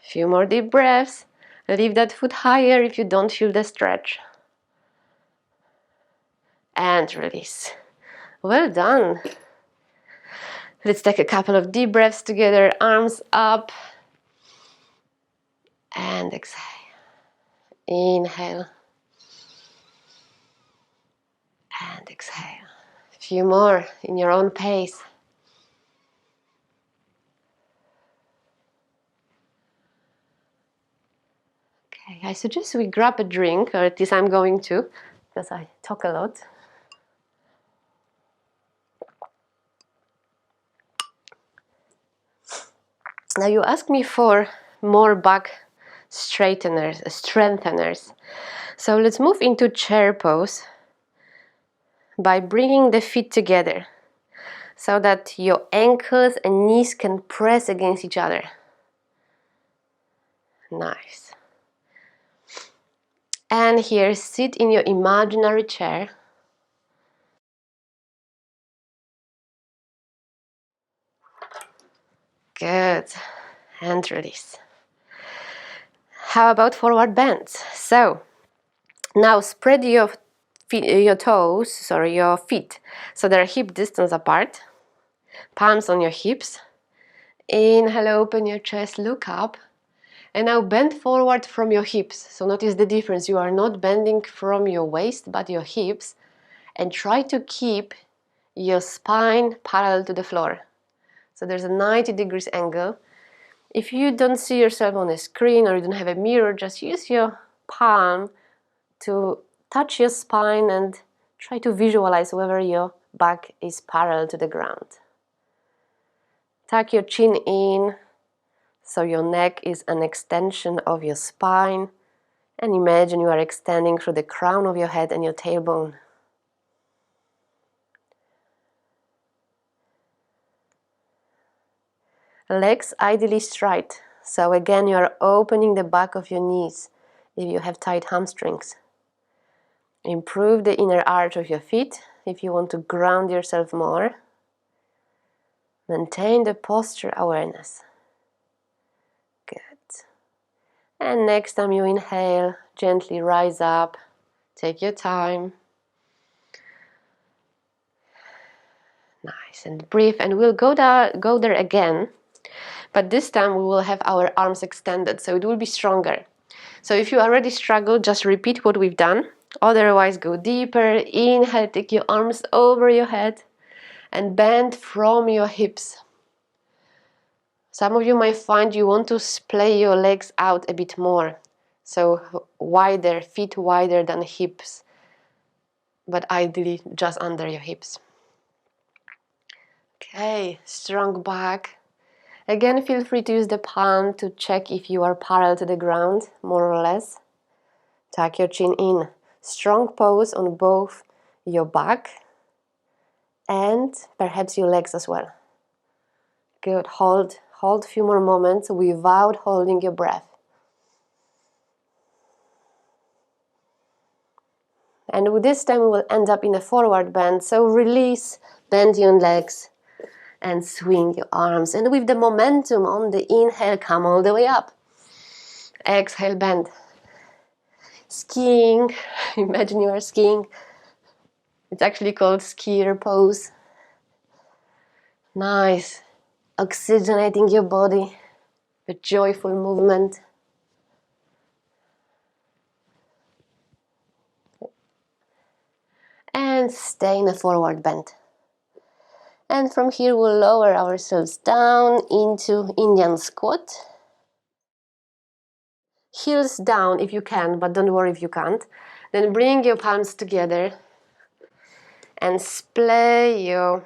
Few more deep breaths. Lift that foot higher if you don't feel the stretch. And release. Well done. Let's take a couple of deep breaths together. Arms up. And exhale. Inhale. And exhale. A few more in your own pace. Okay, I suggest we grab a drink, or at least I'm going to, because I talk a lot. Now you asked me for more back strengtheners. So let's move into chair pose by bringing the feet together so that your ankles and knees can press against each other. Nice. And here, sit in your imaginary chair. Good. And release. How about forward bends? So now spread your feet so they're hip distance apart. Palms on your hips. Inhale, open your chest, look up. And now bend forward from your hips. So notice the difference. You are not bending from your waist, but your hips. And try to keep your spine parallel to the floor. So there's a 90 degrees angle. If you don't see yourself on a screen or you don't have a mirror, just use your palm to touch your spine and try to visualize whether your back is parallel to the ground. Tuck your chin in so your neck is an extension of your spine, and imagine you are extending through the crown of your head and your tailbone. Legs ideally straight. So again, you are opening the back of your knees if you have tight hamstrings. Improve the inner arch of your feet if you want to ground yourself more. Maintain the posture awareness. Good. And next time you inhale, gently rise up. Take your time. Nice. And breathe. And we'll go there again. But this time we will have our arms extended, so it will be stronger. So if you already struggle, just repeat what we've done. Otherwise, go deeper. Inhale, take your arms over your head and bend from your hips. Some of you might find you want to splay your legs out a bit more. So wider, feet wider than hips, but ideally just under your hips. Okay, strong back. Again, feel free to use the palm to check if you are parallel to the ground, more or less. Tuck your chin in. Strong pose on both your back and perhaps your legs as well. Good. Hold a few more moments without holding your breath. And with this time we will end up in a forward bend. So release, bend your legs and swing your arms. And with the momentum on the inhale, come all the way up. Exhale, bend. Skiing. Imagine you are skiing. It's actually called skier pose. Nice. Oxygenating your body with joyful movement. And stay in a forward bend. And from here we'll lower ourselves down into Indian squat. Heels down if you can, but don't worry if you can't. Then bring your palms together and splay your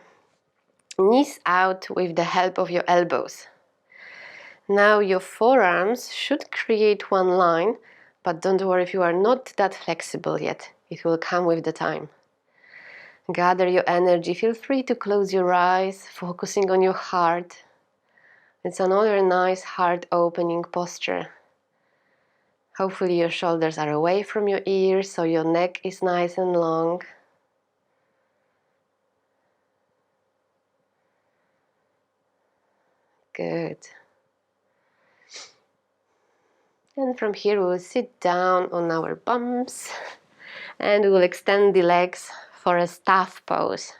knees out with the help of your elbows. Now your forearms should create one line, but don't worry if you are not that flexible yet. It will come with the time. Gather your energy. Feel free to close your eyes, focusing on your heart. It's another nice heart opening posture. Hopefully your shoulders are away from your ears, so your neck is nice and long. Good. And from here we will sit down on our bums and we will extend the legs for a staff pose.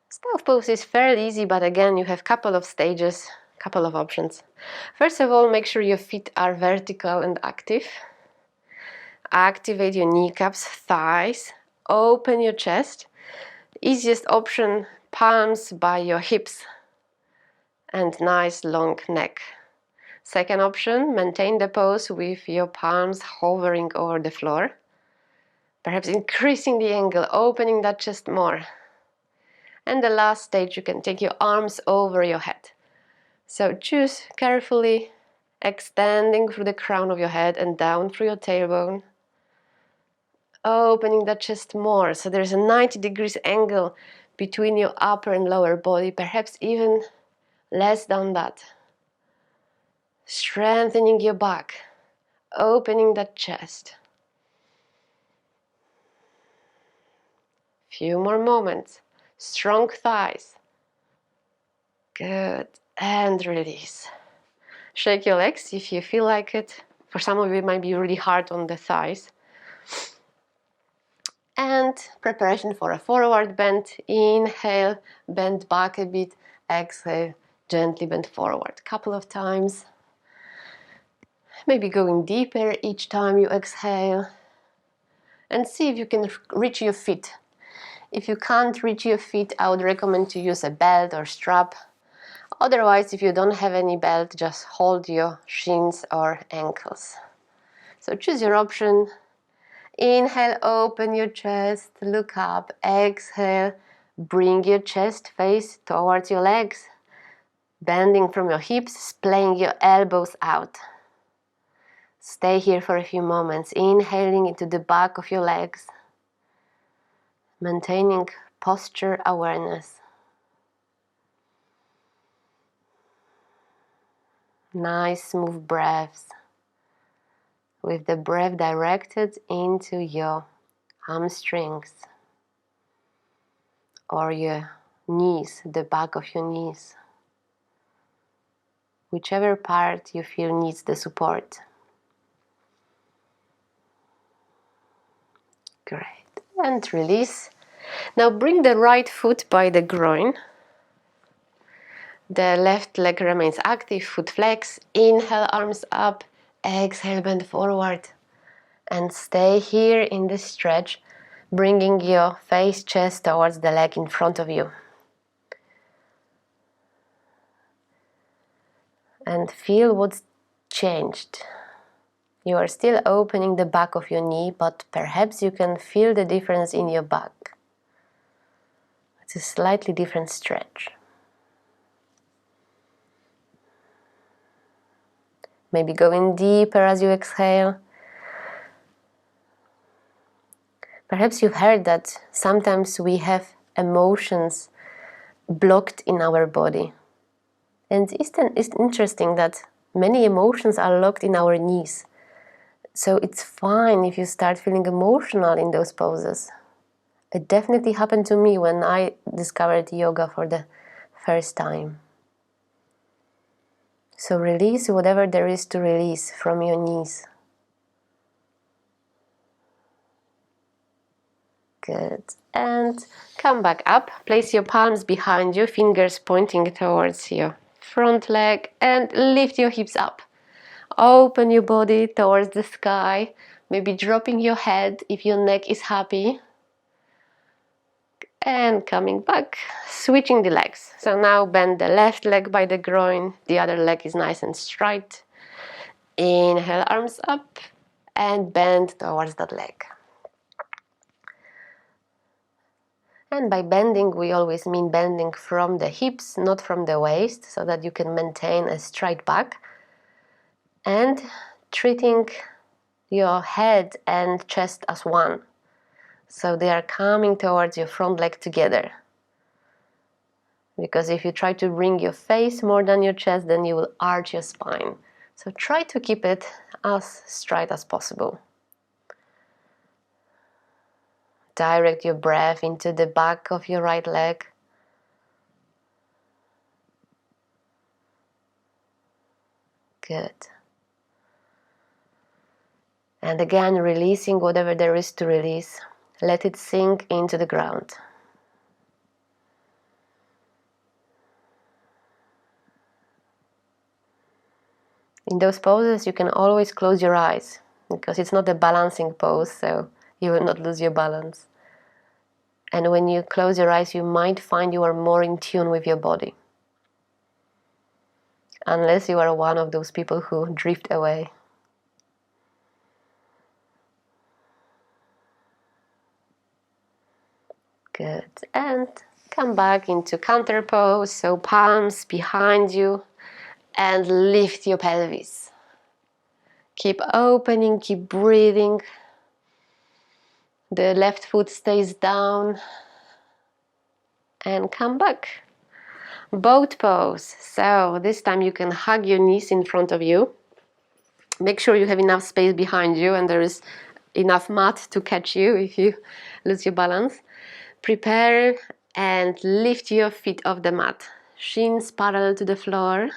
Staff pose is fairly easy, but again you have a couple of stages, couple of options. First of all, make sure your feet are vertical and active. Activate your kneecaps, thighs, open your chest. Easiest option, palms by your hips and nice long neck. Second option, maintain the pose with your palms hovering over the floor. Perhaps increasing the angle, opening that chest more. And the last stage, you can take your arms over your head. So choose carefully, extending through the crown of your head and down through your tailbone. Opening that chest more, so there's a 90 degrees angle between your upper and lower body, perhaps even less than that. Strengthening your back, opening that chest. Few more moments. Strong thighs. Good. And release. Shake your legs if you feel like it. For some of you, it might be really hard on the thighs. And preparation for a forward bend. Inhale, bend back a bit. Exhale, gently bend forward. Couple of times. Maybe going deeper each time you exhale. And see if you can reach your feet. If you can't reach your feet, I would recommend to use a belt or strap. Otherwise, if you don't have any belt, just hold your shins or ankles. So choose your option. Inhale, open your chest, look up. Exhale, bring your chest face towards your legs. Bending from your hips, splaying your elbows out. Stay here for a few moments, inhaling into the back of your legs. Maintaining posture awareness. Nice smooth breaths, with the breath directed into your hamstrings or your knees, the back of your knees, whichever part you feel needs the support. Great. And release. Now bring the right foot by the groin. The left leg remains active, foot flex. Inhale, arms up. Exhale, bend forward. And stay here in this stretch, bringing your face, chest towards the leg in front of you. And feel what's changed. You are still opening the back of your knee, but perhaps you can feel the difference in your back. It's a slightly different stretch. Maybe going deeper as you exhale. Perhaps you've heard that sometimes we have emotions blocked in our body. And it's interesting that many emotions are locked in our knees. So it's fine if you start feeling emotional in those poses. It definitely happened to me when I discovered yoga for the first time. So release whatever there is to release from your knees. Good. And come back up. Place your palms behind you, fingers pointing towards your front leg, and lift your hips up. Open your body towards the sky, maybe dropping your head if your neck is happy. And coming back, switching the legs. So now bend the left leg by the groin, the other leg is nice and straight. Inhale, arms up, and bend towards that leg. And by bending, we always mean bending from the hips, not from the waist, so that you can maintain a straight back. And treating your head and chest as one. So they are coming towards your front leg together. Because if you try to bring your face more than your chest, then you will arch your spine. So try to keep it as straight as possible. Direct your breath into the back of your right leg. Good. And again, releasing whatever there is to release. Let it sink into the ground. In those poses, you can always close your eyes, because it's not a balancing pose, so you will not lose your balance. And when you close your eyes, you might find you are more in tune with your body. Unless you are one of those people who drift away. Good. And come back into counter pose, so palms behind you, and lift your pelvis. Keep opening, keep breathing. The left foot stays down. And come back. Boat pose. So this time you can hug your knees in front of you. Make sure you have enough space behind you and there is enough mat to catch you if you lose your balance. Prepare and lift your feet off the mat. Shins parallel to the floor.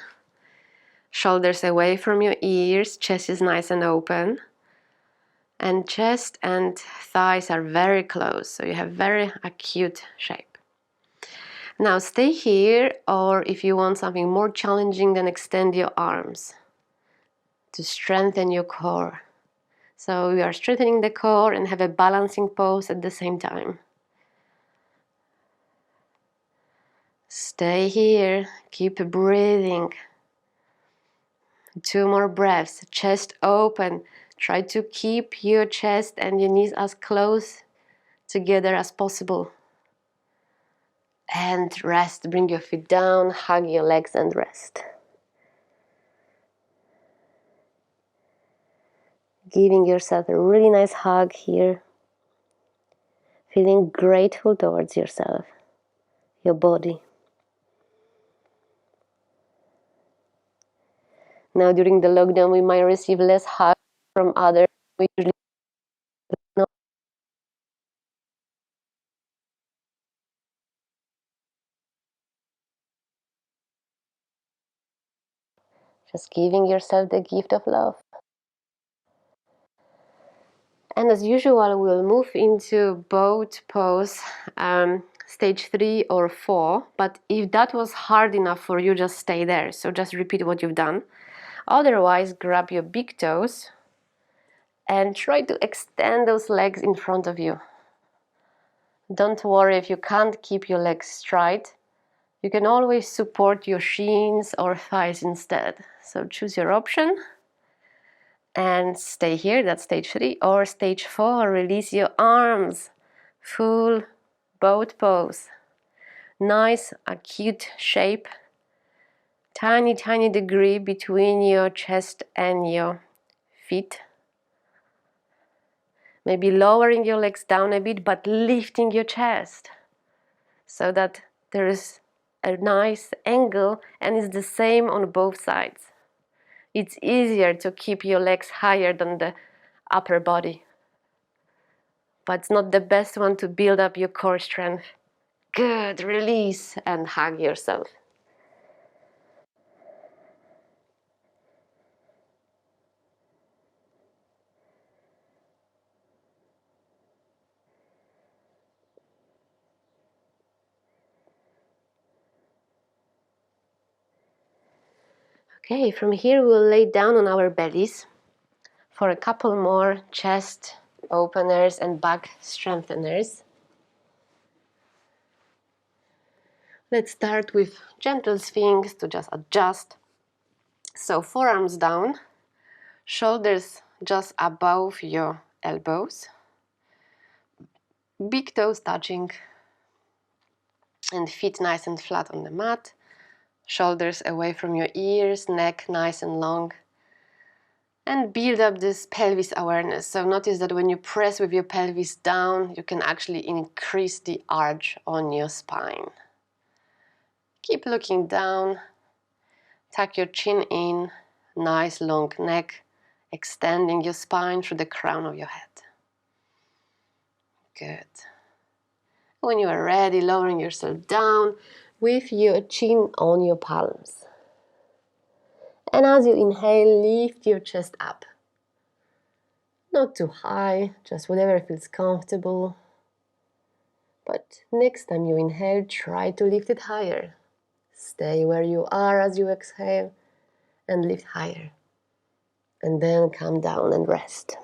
Shoulders away from your ears. Chest is nice and open. And chest and thighs are very close, so you have very acute shape. Now stay here, or if you want something more challenging, then extend your arms to strengthen your core. So you are strengthening the core and have a balancing pose at the same time. Stay here, keep breathing. 2 more breaths, chest open. Try to keep your chest and your knees as close together as possible. And rest, bring your feet down, hug your legs and rest. Giving yourself a really nice hug here. Feeling grateful towards yourself, your body. Now during the lockdown we might receive less hugs from others. We usually know. Just giving yourself the gift of love. And as usual, we'll move into boat pose, stage 3 or 4. But if that was hard enough for you, just stay there. So just repeat what you've done. Otherwise, grab your big toes and try to extend those legs in front of you. Don't worry if you can't keep your legs straight. You can always support your shins or thighs instead. So choose your option. And stay here, that's stage 3. Or stage 4, release your arms. Full boat pose. Nice acute shape. Tiny, tiny degree between your chest and your feet. Maybe lowering your legs down a bit, but lifting your chest so that there is a nice angle and it's the same on both sides. It's easier to keep your legs higher than the upper body, but it's not the best one to build up your core strength. Good, release and hug yourself. Okay, from here we'll lay down on our bellies for a couple more chest openers and back strengtheners. Let's start with gentle swings to just adjust. So forearms down, shoulders just above your elbows, big toes touching, and feet nice and flat on the mat. Shoulders away from your ears, neck nice and long. And build up this pelvis awareness. So notice that when you press with your pelvis down, you can actually increase the arch on your spine. Keep looking down. Tuck your chin in, nice long neck, extending your spine through the crown of your head. Good. When you are ready, lowering yourself down with your chin on your palms. And as you inhale, lift your chest up. Not too high, just whatever feels comfortable. But next time you inhale, try to lift it higher. Stay where you are as you exhale and lift higher. And then come down and rest.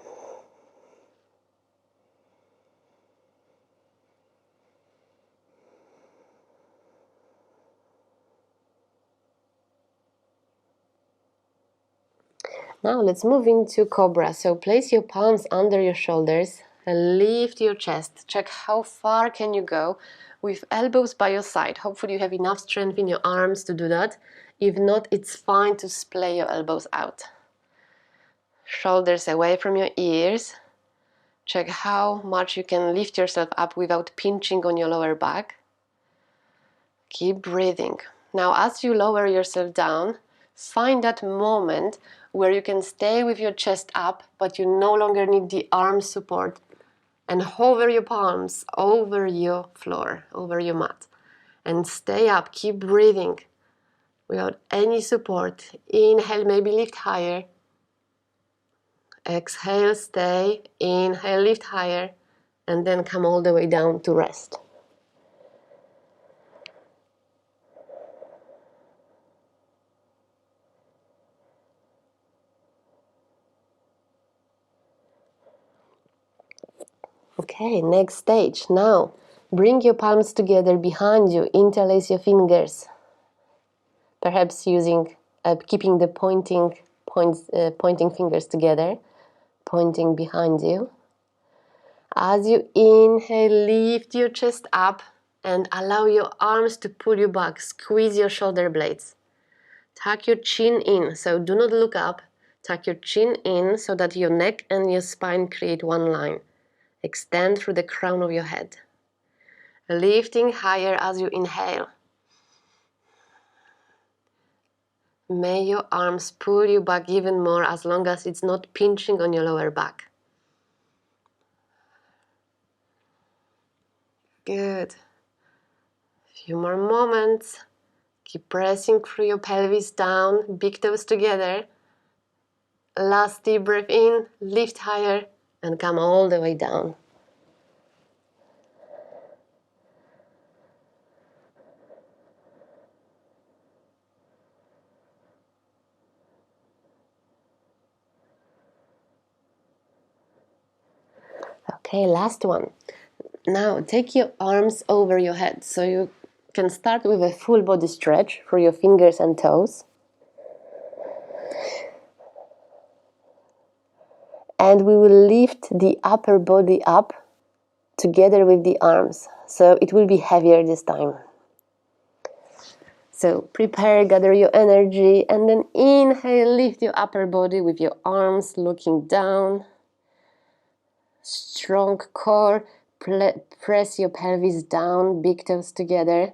Now let's move into Cobra. So place your palms under your shoulders and lift your chest. Check how far can you go with elbows by your side. Hopefully you have enough strength in your arms to do that. If not, it's fine to splay your elbows out. Shoulders away from your ears. Check how much you can lift yourself up without pinching on your lower back. Keep breathing. Now as you lower yourself down, find that moment where you can stay with your chest up, but you no longer need the arm support, and hover your palms over your floor, over your mat. And stay up, keep breathing without any support. Inhale, maybe lift higher. Exhale, stay. Inhale, lift higher. And then come all the way down to rest. Okay, next stage. Now, bring your palms together behind you. Interlace your fingers. Perhaps using, keeping the pointing fingers together, pointing behind you. As you inhale, lift your chest up and allow your arms to pull you back. Squeeze your shoulder blades. Tuck your chin in, so do not look up. Tuck your chin in so that your neck and your spine create one line. Extend through the crown of your head. Lifting higher as you inhale. May your arms pull you back even more as long as it's not pinching on your lower back. Good. Few more moments. Keep pressing through your pelvis down, big toes together. Last deep breath in, lift higher, and come all the way down. Okay, last one. Now take your arms over your head. So you can start with a full body stretch for your fingers and toes. And we will lift the upper body up together with the arms. So it will be heavier this time. So prepare, gather your energy, and then inhale, lift your upper body with your arms looking down. Strong core, press your pelvis down, big toes together.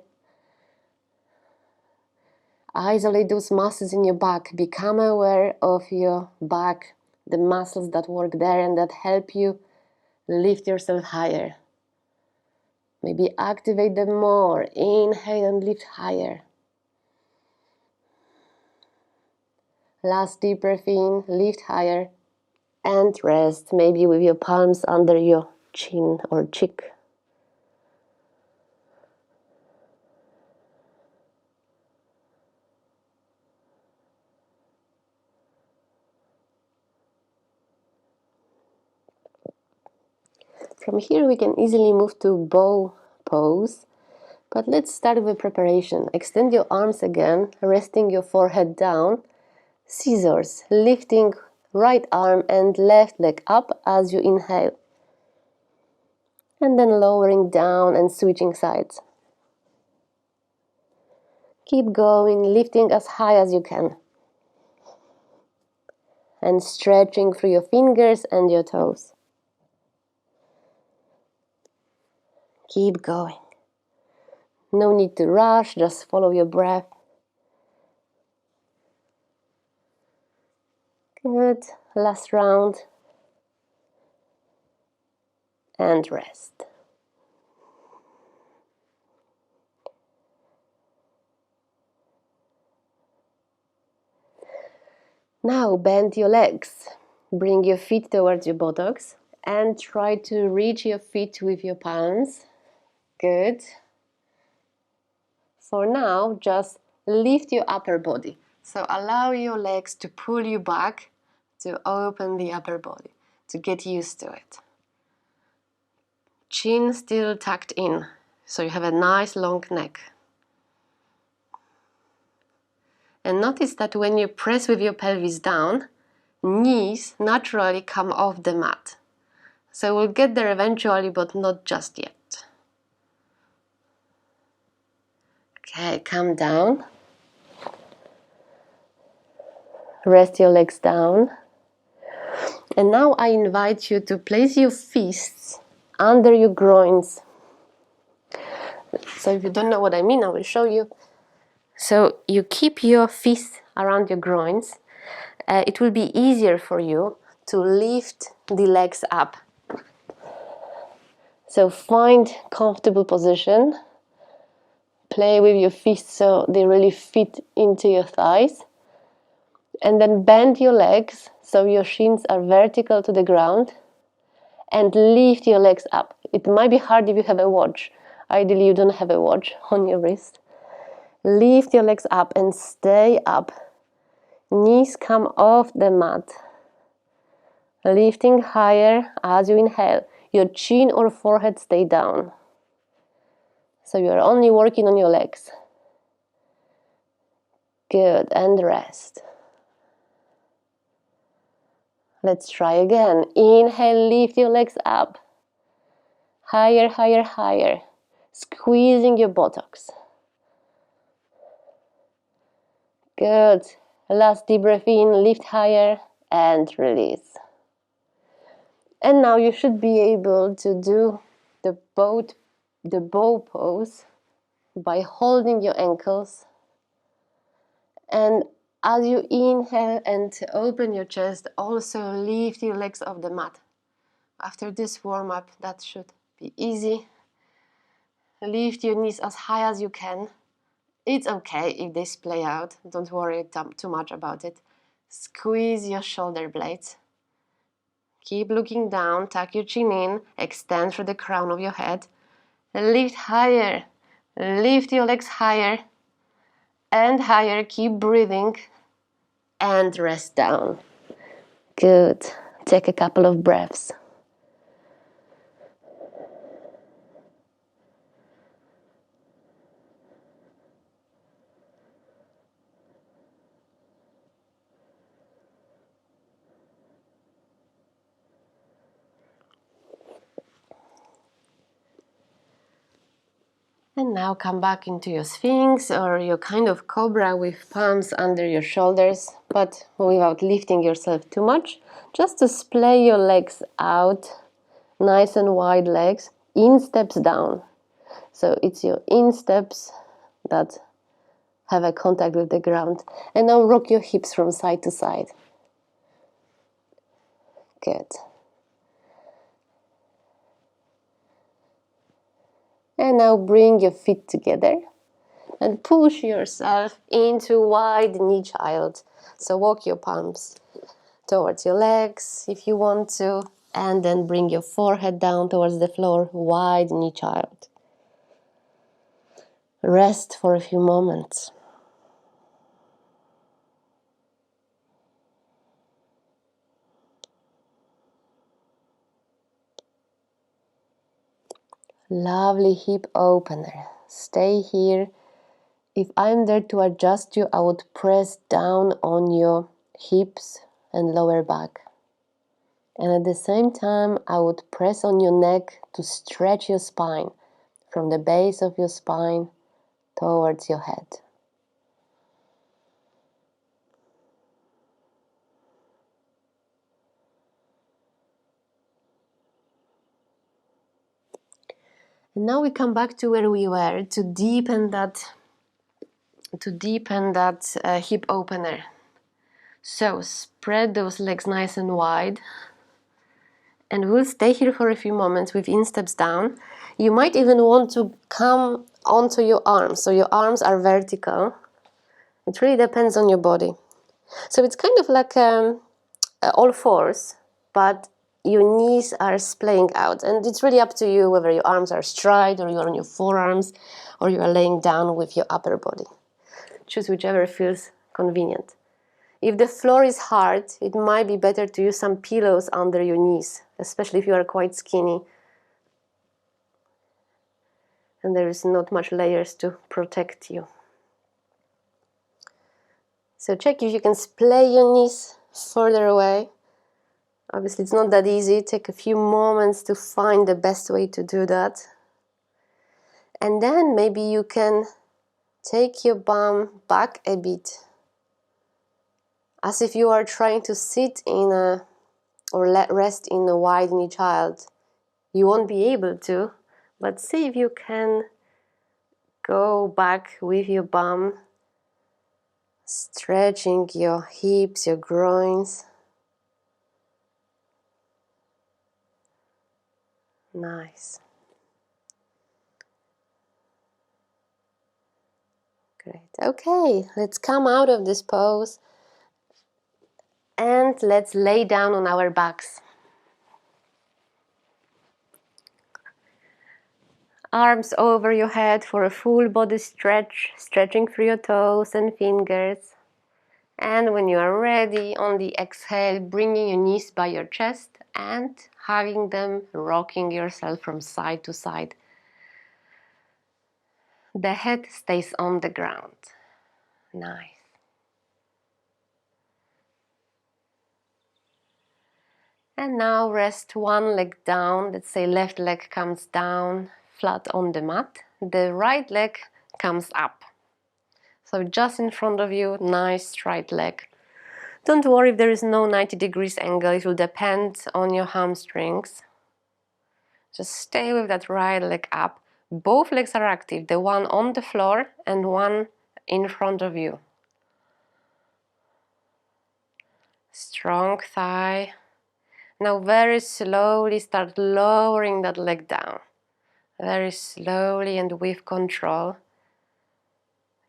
Isolate those muscles in your back. Become aware of your back, the muscles that work there and that help you lift yourself higher. Maybe activate them more. Inhale and lift higher. Last deep breath in, lift higher. And rest, maybe with your palms under your chin or cheek. From here we can easily move to bow pose, but let's start with preparation. Extend your arms again, resting your forehead down. Scissors, lifting right arm and left leg up as you inhale. And then lowering down and switching sides. Keep going, lifting as high as you can. And stretching through your fingers and your toes. Keep going. No need to rush, just follow your breath. Good. Last round. And rest. Now bend your legs. Bring your feet towards your buttocks and try to reach your feet with your palms. Good. For now, just lift your upper body. So allow your legs to pull you back to open the upper body, to get used to it. Chin still tucked in, so you have a nice long neck. And notice that when you press with your pelvis down, knees naturally come off the mat. So we'll get there eventually, but not just yet. Okay, come down. Rest your legs down. And now I invite you to place your fists under your groins. So if you don't know what I mean, I will show you. So you keep your fists around your groins. It will be easier for you to lift the legs up. So find comfortable position. Play with your fists so they really fit into your thighs. And then bend your legs so your shins are vertical to the ground. And lift your legs up. It might be hard if you have a watch. Ideally, you don't have a watch on your wrist. Lift your legs up and stay up. Knees come off the mat. Lifting higher as you inhale. Your chin or forehead stay down. So you're only working on your legs. Good, and rest. Let's try again. Inhale, lift your legs up. Higher, higher, higher. Squeezing your buttocks. Good. Last deep breath in, lift higher and release. And now you should be able to do the bow pose by holding your ankles and As you inhale and open your chest, also lift your legs off the mat. After this warm-up, that should be easy. Lift your knees as high as you can. It's okay if they splay out. Don't worry too much about it. Squeeze your shoulder blades. Keep looking down, tuck your chin in, extend through the crown of your head. Lift higher. Lift your legs higher and higher. Keep breathing and rest down. Good. Take a couple of breaths. And now come back into your Sphinx or your kind of cobra with palms under your shoulders, but without lifting yourself too much. Just to splay your legs out, nice and wide legs, insteps down. So it's your insteps that have a contact with the ground. And now rock your hips from side to side. Good. And now bring your feet together and push yourself into wide knee child. So walk your palms towards your legs if you want to, and then bring your forehead down towards the floor, wide knee child. Rest for a few moments. Lovely hip opener. Stay here. If I'm there to adjust you, I would press down on your hips and lower back. And at the same time, I would press on your neck to stretch your spine from the base of your spine towards your head. And now we come back to where we were to deepen that hip opener. So spread those legs nice and wide, and we'll stay here for a few moments with insteps down. You might even want to come onto your arms, so your arms are vertical. It really depends on your body. So it's kind of like all fours, but your knees are splaying out, and it's really up to you whether your arms are straight or you're on your forearms or you are laying down with your upper body. Choose whichever feels convenient. If the floor is hard, it might be better to use some pillows under your knees, especially if you are quite skinny and there is not much layers to protect you. So check if you can splay your knees further away. Obviously, it's not that easy. Take a few moments to find the best way to do that. And then maybe you can take your bum back a bit, as if you are trying to sit in or rest in a wide knee child. You won't be able to, but see if you can go back with your bum, stretching your hips, your groins. Nice. Great. Okay, let's come out of this pose and let's lay down on our backs. Arms over your head for a full body stretch, stretching through your toes and fingers. And when you are ready, on the exhale, bringing your knees by your chest and hugging them, rocking yourself from side to side. The head stays on the ground. Nice. And now rest one leg down. Let's say left leg comes down, flat on the mat. The right leg comes up. So just in front of you, nice right leg. Don't worry if there is no 90 degrees angle. It will depend on your hamstrings. Just stay with that right leg up. Both legs are active, the one on the floor and one in front of you. strong thigh. Now very slowly start lowering that leg down. Very slowly and with control.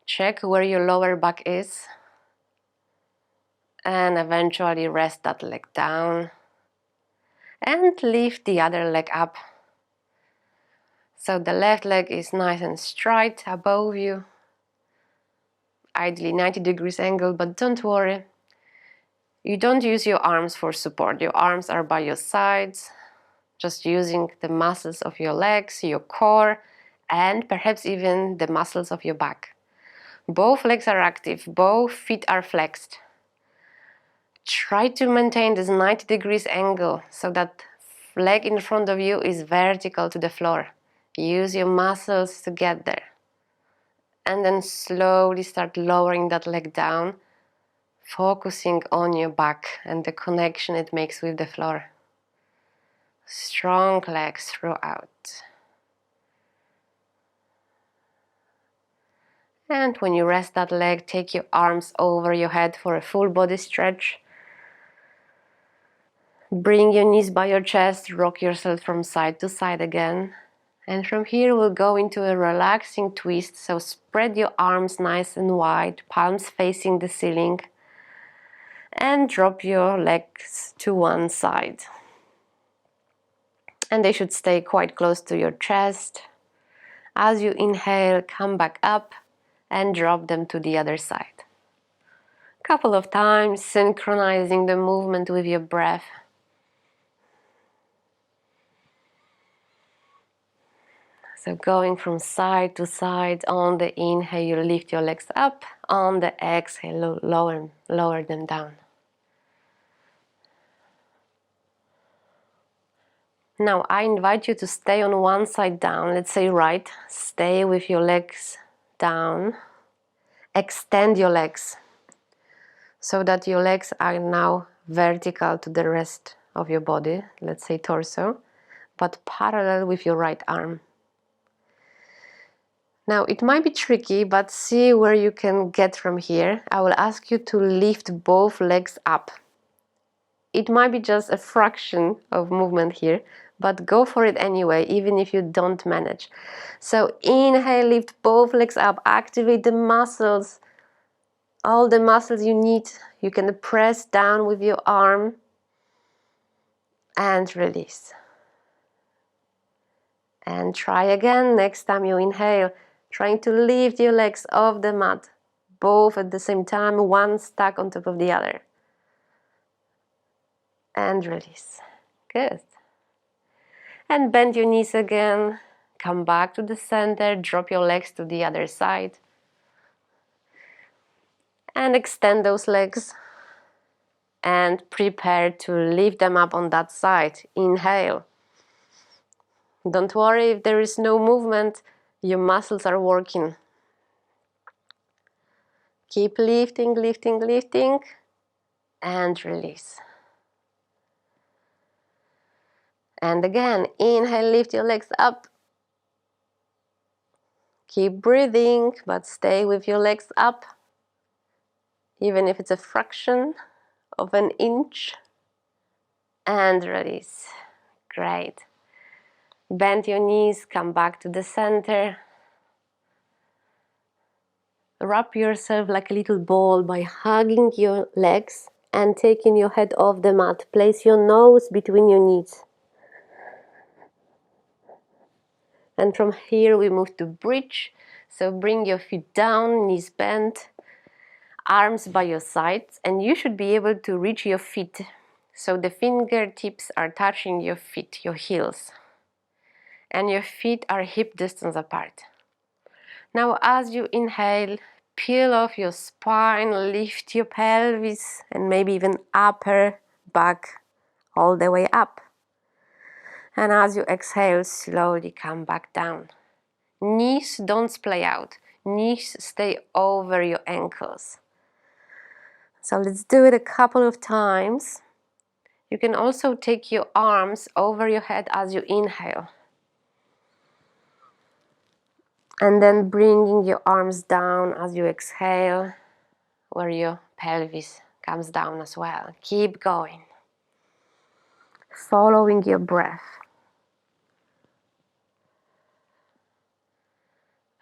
Check where your lower back is. And eventually rest that leg down. And lift the other leg up. So the left leg is nice and straight above you. Ideally 90 degrees angle, but don't worry. You don't use your arms for support. Your arms are by your sides. Just using the muscles of your legs, your core, and perhaps even the muscles of your back. Both legs are active, both feet are flexed. Try to maintain this 90 degrees angle so that leg in front of you is vertical to the floor. Use your muscles to get there. And then slowly start lowering that leg down, focusing on your back and the connection it makes with the floor. Strong legs throughout. And when you rest that leg, take your arms over your head for a full body stretch. Bring your knees by your chest, rock yourself from side to side again. And from here we'll go into a relaxing twist, so spread your arms nice and wide, palms facing the ceiling. And drop your legs to one side. And they should stay quite close to your chest. As you inhale, come back up and drop them to the other side. Couple of times, synchronizing the movement with your breath. So going from side to side. On the inhale, you lift your legs up. On the exhale, lower them down. Now I invite you to stay on one side down, let's say right. Stay with your legs down. Extend your legs so that your legs are now vertical to the rest of your body, let's say torso, but parallel with your right arm. Now it might be tricky, but see where you can get from here. I will ask you to lift both legs up. It might be just a fraction of movement here, but go for it anyway, even if you don't manage. So inhale, lift both legs up, activate the muscles, all the muscles you need. You can press down with your arm and release. And try again next time you inhale, trying to lift your legs off the mat, both at the same time, one stack on top of the other. And release. Good. And bend your knees again. Come back to the center. Drop your legs to the other side. And extend those legs. And prepare to lift them up on that side. Inhale. Don't worry if there is no movement. Your muscles are working. Keep lifting, lifting, lifting. And release. And again, inhale, lift your legs up. Keep breathing, but stay with your legs up. Even if it's a fraction of an inch. And release. Great. Bend your knees, come back to the center. Wrap yourself like a little ball by hugging your legs and taking your head off the mat. Place your nose between your knees. And from here we move to bridge. So bring your feet down, knees bent, arms by your sides, and you should be able to reach your feet. So the fingertips are touching your feet, your heels. And your feet are hip distance apart. Now as you inhale, peel off your spine, lift your pelvis and maybe even upper back all the way up. And as you exhale, slowly come back down. Knees don't splay out. Knees stay over your ankles. So let's do it a couple of times. You can also take your arms over your head as you inhale. And then bringing your arms down as you exhale, where your pelvis comes down as well. Keep going. Following your breath.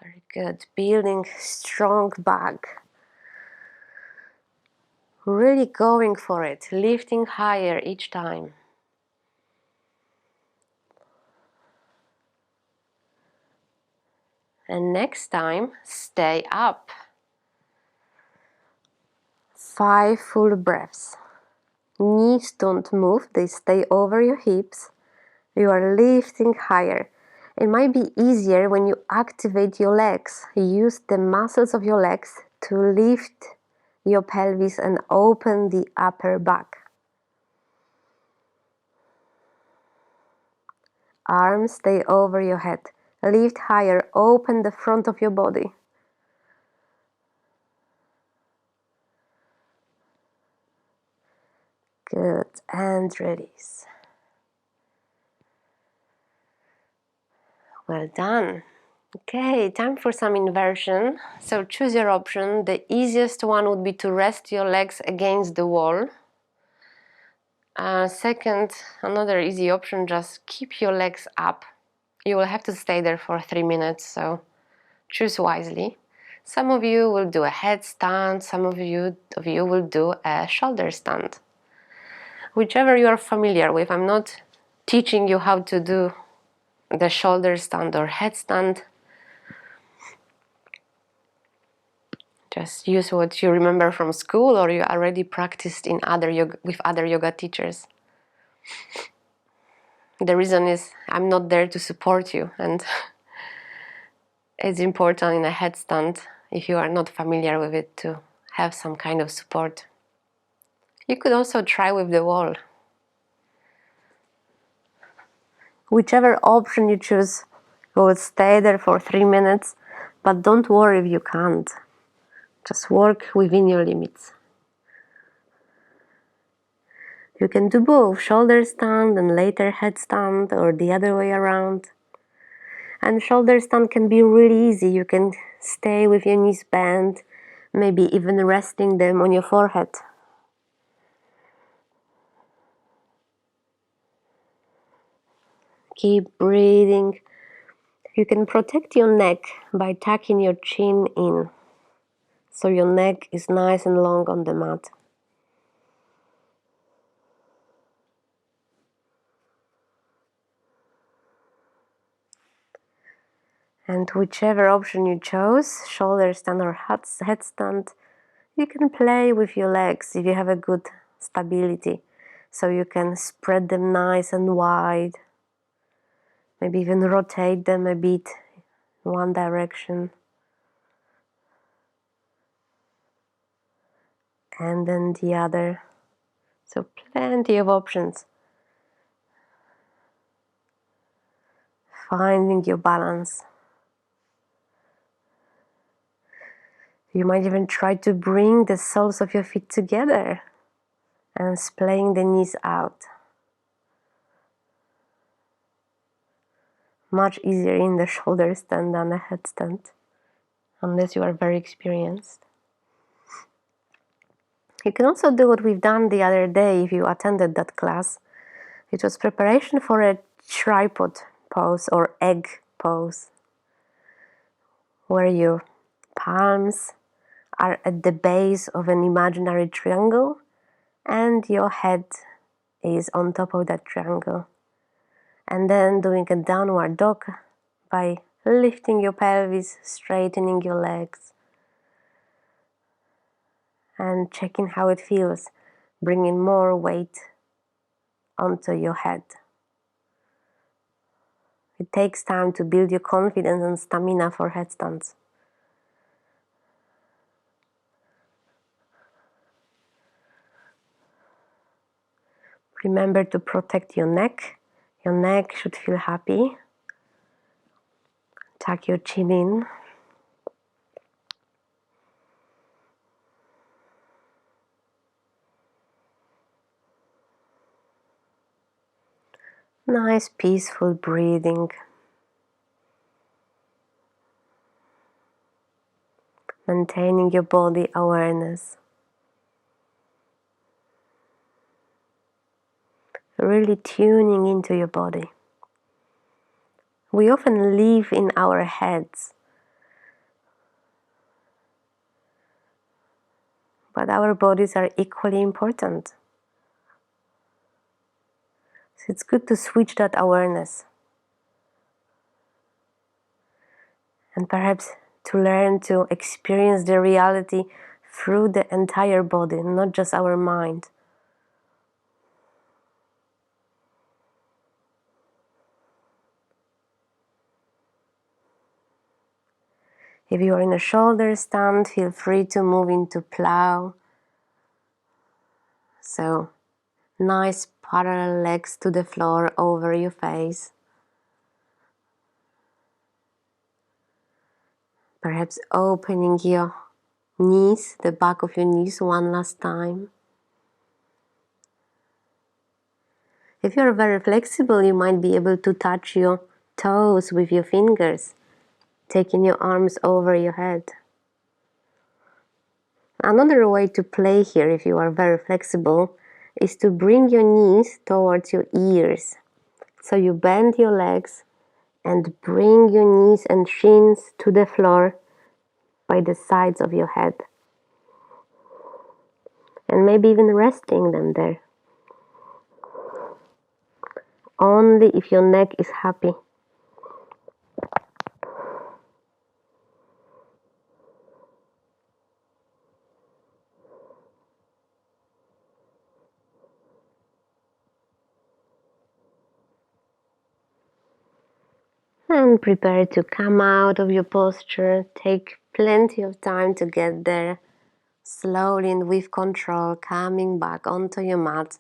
Very good. Building strong back. Really going for it. Lifting higher each time. And next time, stay up. 5 full breaths. Knees don't move, they stay over your hips. You are lifting higher. It might be easier when you activate your legs. Use the muscles of your legs to lift your pelvis and open the upper back. Arms stay over your head. Lift higher, open the front of your body. Good, and release. Well done. Okay, time for some inversion. So choose your option. The easiest one would be to rest your legs against the wall. Second, another easy option, just keep your legs up. You will have to stay there for 3 minutes, so choose wisely. Some of you will do a headstand, some of you will do a shoulder stand. Whichever you are familiar with. I'm not teaching you how to do the shoulder stand or headstand. Just use what you remember from school or you already practiced in with other yoga teachers. The reason is I'm not there to support you, and it's important in a headstand, if you are not familiar with it, to have some kind of support. You could also try with the wall. Whichever option you choose, you will stay there for 3 minutes, but don't worry if you can't. Just work within your limits. You can do both, shoulder stand and later headstand, or the other way around. And shoulder stand can be really easy. You can stay with your knees bent, maybe even resting them on your forehead. Keep breathing. You can protect your neck by tucking your chin in, so your neck is nice and long on the mat. And whichever option you chose, shoulder stand or headstand, you can play with your legs if you have a good stability. So you can spread them nice and wide, maybe even rotate them a bit in one direction. And then the other. So plenty of options. Finding your balance. You might even try to bring the soles of your feet together and splaying the knees out. Much easier in the shoulder stand than a headstand, unless you are very experienced. You can also do what we've done the other day if you attended that class. It was preparation for a tripod pose or egg pose, where your palms are at the base of an imaginary triangle and your head is on top of that triangle. And then doing a downward dog by lifting your pelvis, straightening your legs, and checking how it feels, bringing more weight onto your head. It takes time to build your confidence and stamina for headstands. Remember to protect your neck. Your neck should feel happy. Tuck your chin in. Nice, peaceful breathing. Maintaining your body awareness. really tuning into your body. We often live in our heads, but our bodies are equally important. So it's good to switch that awareness and perhaps to learn to experience the reality through the entire body, not just our mind. If you are in a shoulder stand, feel free to move into plow. So, nice parallel legs to the floor over your face. Perhaps opening your knees, the back of your knees one last time. If you're very flexible, you might be able to touch your toes with your fingers, taking your arms over your head. Another way to play here, if you are very flexible, is to bring your knees towards your ears. So you bend your legs and bring your knees and shins to the floor by the sides of your head. And maybe even resting them there. Only if your neck is happy. And prepare to come out of your posture. Take plenty of time to get there. Slowly and with control, coming back onto your mat.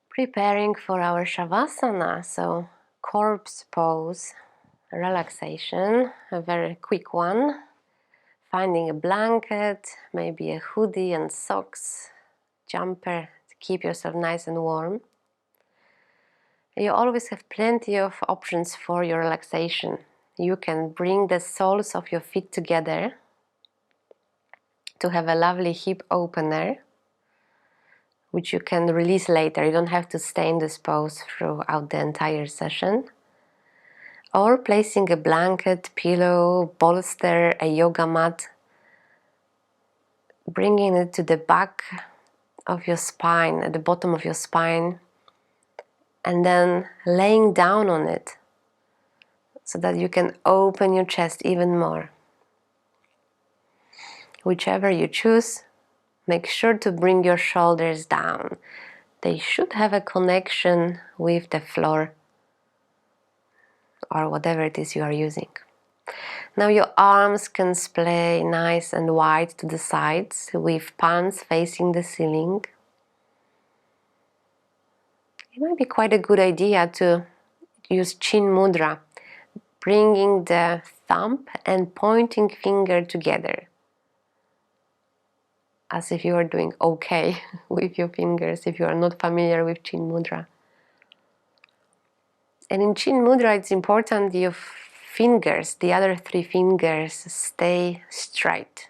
Preparing for our Shavasana, so corpse pose, relaxation, a very quick one. Finding a blanket, maybe a hoodie and socks, jumper to keep yourself nice and warm. You always have plenty of options for your relaxation. You can bring the soles of your feet together to have a lovely hip opener, which you can release later. You don't have to stay in this pose throughout the entire session. Or placing a blanket, pillow, bolster, a yoga mat, bringing it to the back of your spine, at the bottom of your spine, and then laying down on it so that you can open your chest even more. Whichever you choose, make sure to bring your shoulders down. They should have a connection with the floor or whatever it is you are using. Now your arms can splay nice and wide to the sides with palms facing the ceiling. It might be quite a good idea to use chin mudra, bringing the thumb and pointing finger together, as if you are doing okay with your fingers, if you are not familiar with chin mudra. And in chin mudra, it's important your fingers, the other three fingers, stay straight.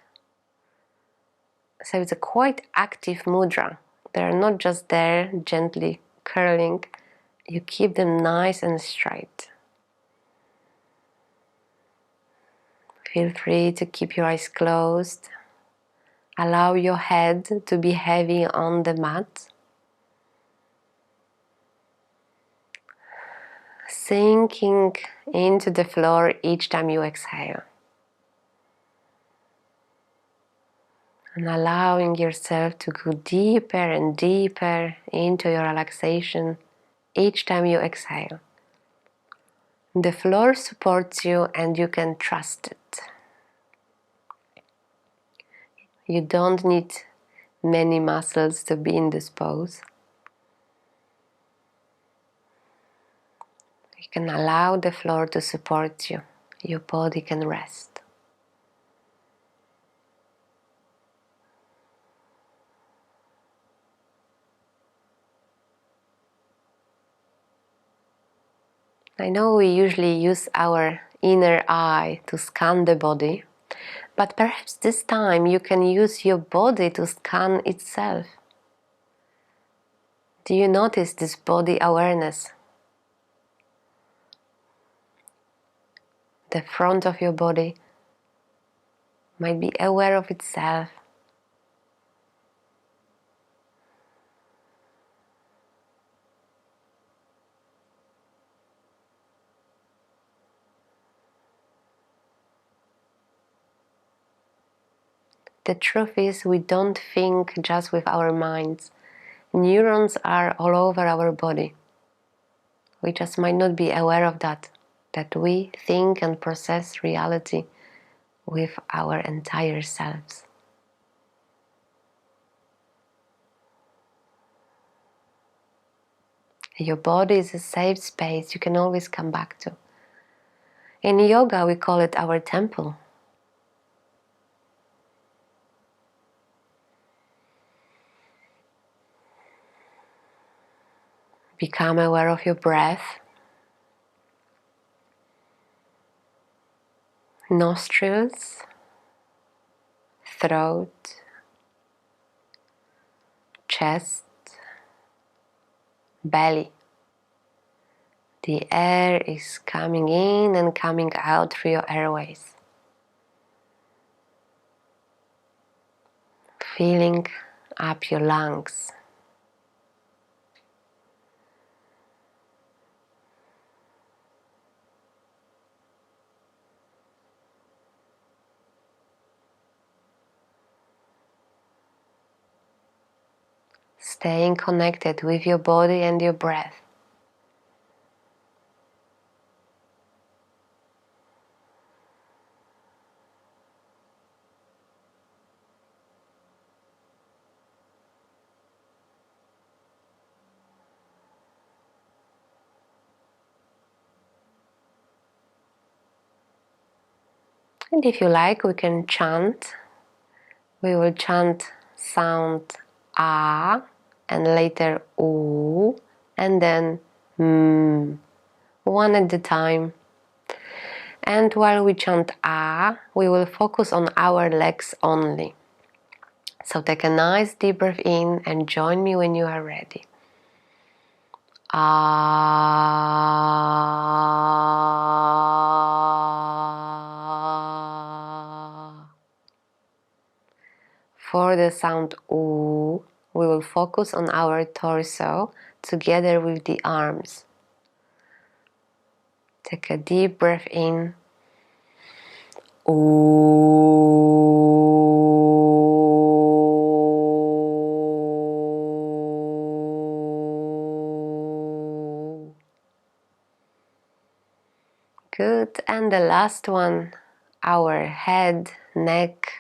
So it's a quite active mudra. They're not just there gently curling. You keep them nice and straight. Feel free to keep your eyes closed. Allow your head to be heavy on the mat. Sinking into the floor each time you exhale. And allowing yourself to go deeper and deeper into your relaxation each time you exhale. The floor supports you and you can trust it. You don't need many muscles to be in this pose. You can allow the floor to support you. Your body can rest. I know we usually use our inner eye to scan the body, but perhaps this time you can use your body to scan itself. Do you notice this body awareness? The front of your body might be aware of itself. The truth is, we don't think just with our minds. Neurons are all over our body. We just might not be aware of that we think and process reality with our entire selves. Your body is a safe space you can always come back to. In yoga, we call it our temple. Become aware of your breath, nostrils, throat, chest, belly. The air is coming in and coming out through your airways. Filling up your lungs. Staying connected with your body and your breath. And if you like, we can chant. We will chant sound A and later U and then one at a time. And while we chant A, we will focus on our legs only. So take a nice deep breath in and join me when you are ready. For the sound U, we will focus on our torso together with the arms. Take a deep breath in. Good. And the last one, our head, neck.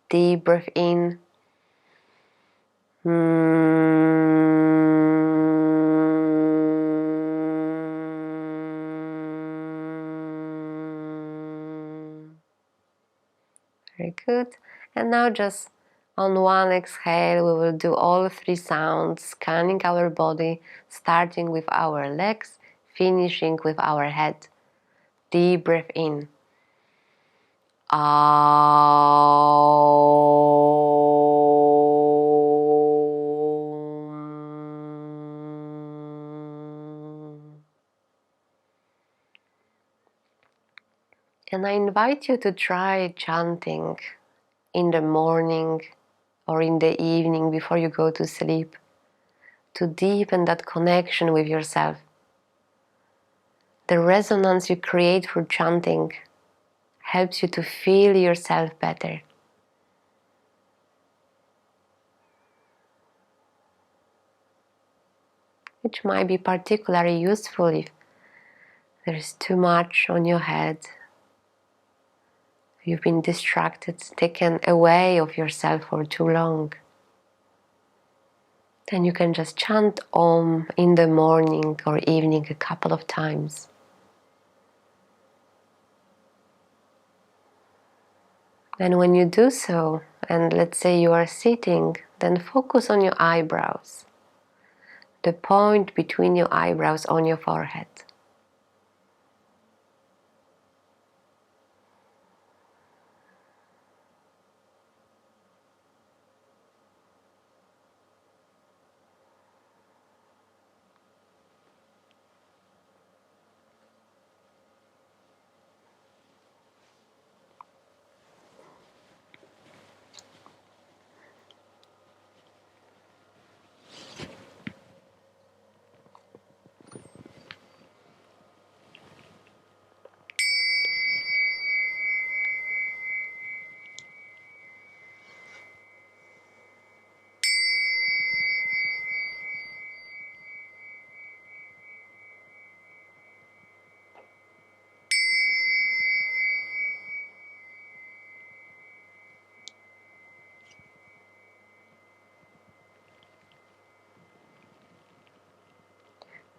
Deep breath in. Very good. And now just on one exhale, we will do all three sounds, scanning our body, starting with our legs, finishing with our head. Deep breath in. And I invite you to try chanting in the morning or in the evening before you go to sleep, to deepen that connection with yourself. The resonance you create through chanting helps you to feel yourself better. Which might be particularly useful if there is too much on your head. You've been distracted, taken away of yourself for too long. Then you can just chant Om in the morning or evening a couple of times. And when you do so, and let's say you are sitting, then focus on your eyebrows. The point between your eyebrows on your forehead.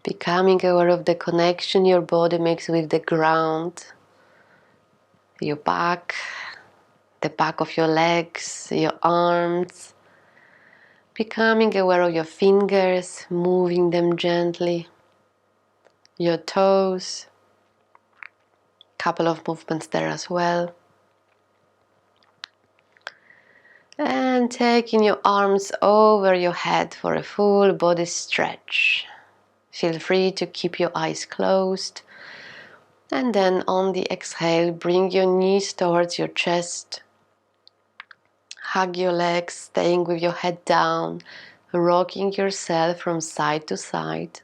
Becoming aware of the connection your body makes with the ground, your back, the back of your legs, your arms. Becoming aware of your fingers, moving them gently, your toes, couple of movements there as well. And taking your arms over your head for a full body stretch. Feel free to keep your eyes closed. And then on the exhale, bring your knees towards your chest. Hug your legs, staying with your head down, rocking yourself from side to side.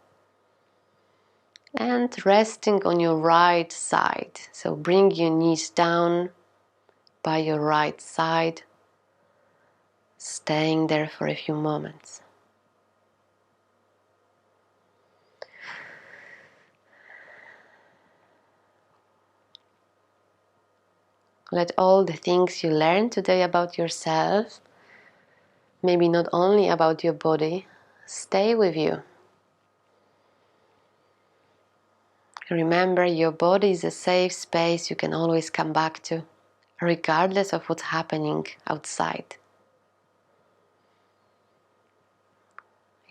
And resting on your right side. So bring your knees down by your right side, staying there for a few moments. Let all the things you learned today about yourself, maybe not only about your body, stay with you. Remember, your body is a safe space you can always come back to, regardless of what's happening outside.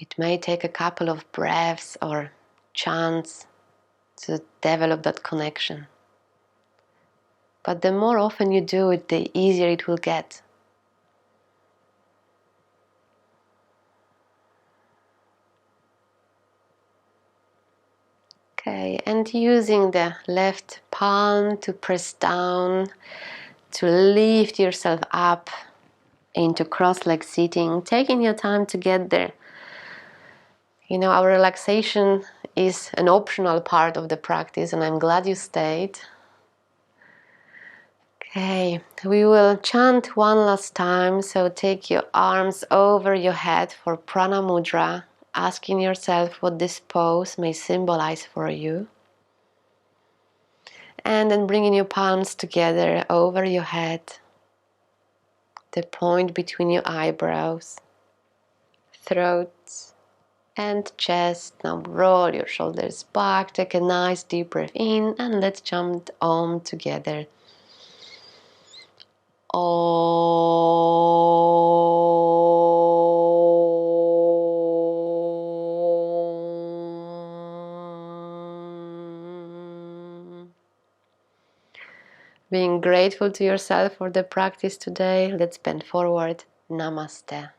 It may take a couple of breaths or chants to develop that connection. But the more often you do it, the easier it will get. Okay, and using the left palm to press down, to lift yourself up into cross-legged sitting, taking your time to get there. You know, our relaxation is an optional part of the practice, and I'm glad you stayed. Okay, we will chant one last time, so take your arms over your head for Prana Mudra, asking yourself what this pose may symbolize for you. And then bringing your palms together over your head, the point between your eyebrows, throat, and chest. Now roll your shoulders back, take a nice deep breath in, and let's chant Om together. Om. Being grateful to yourself for the practice today, let's bend forward. Namaste.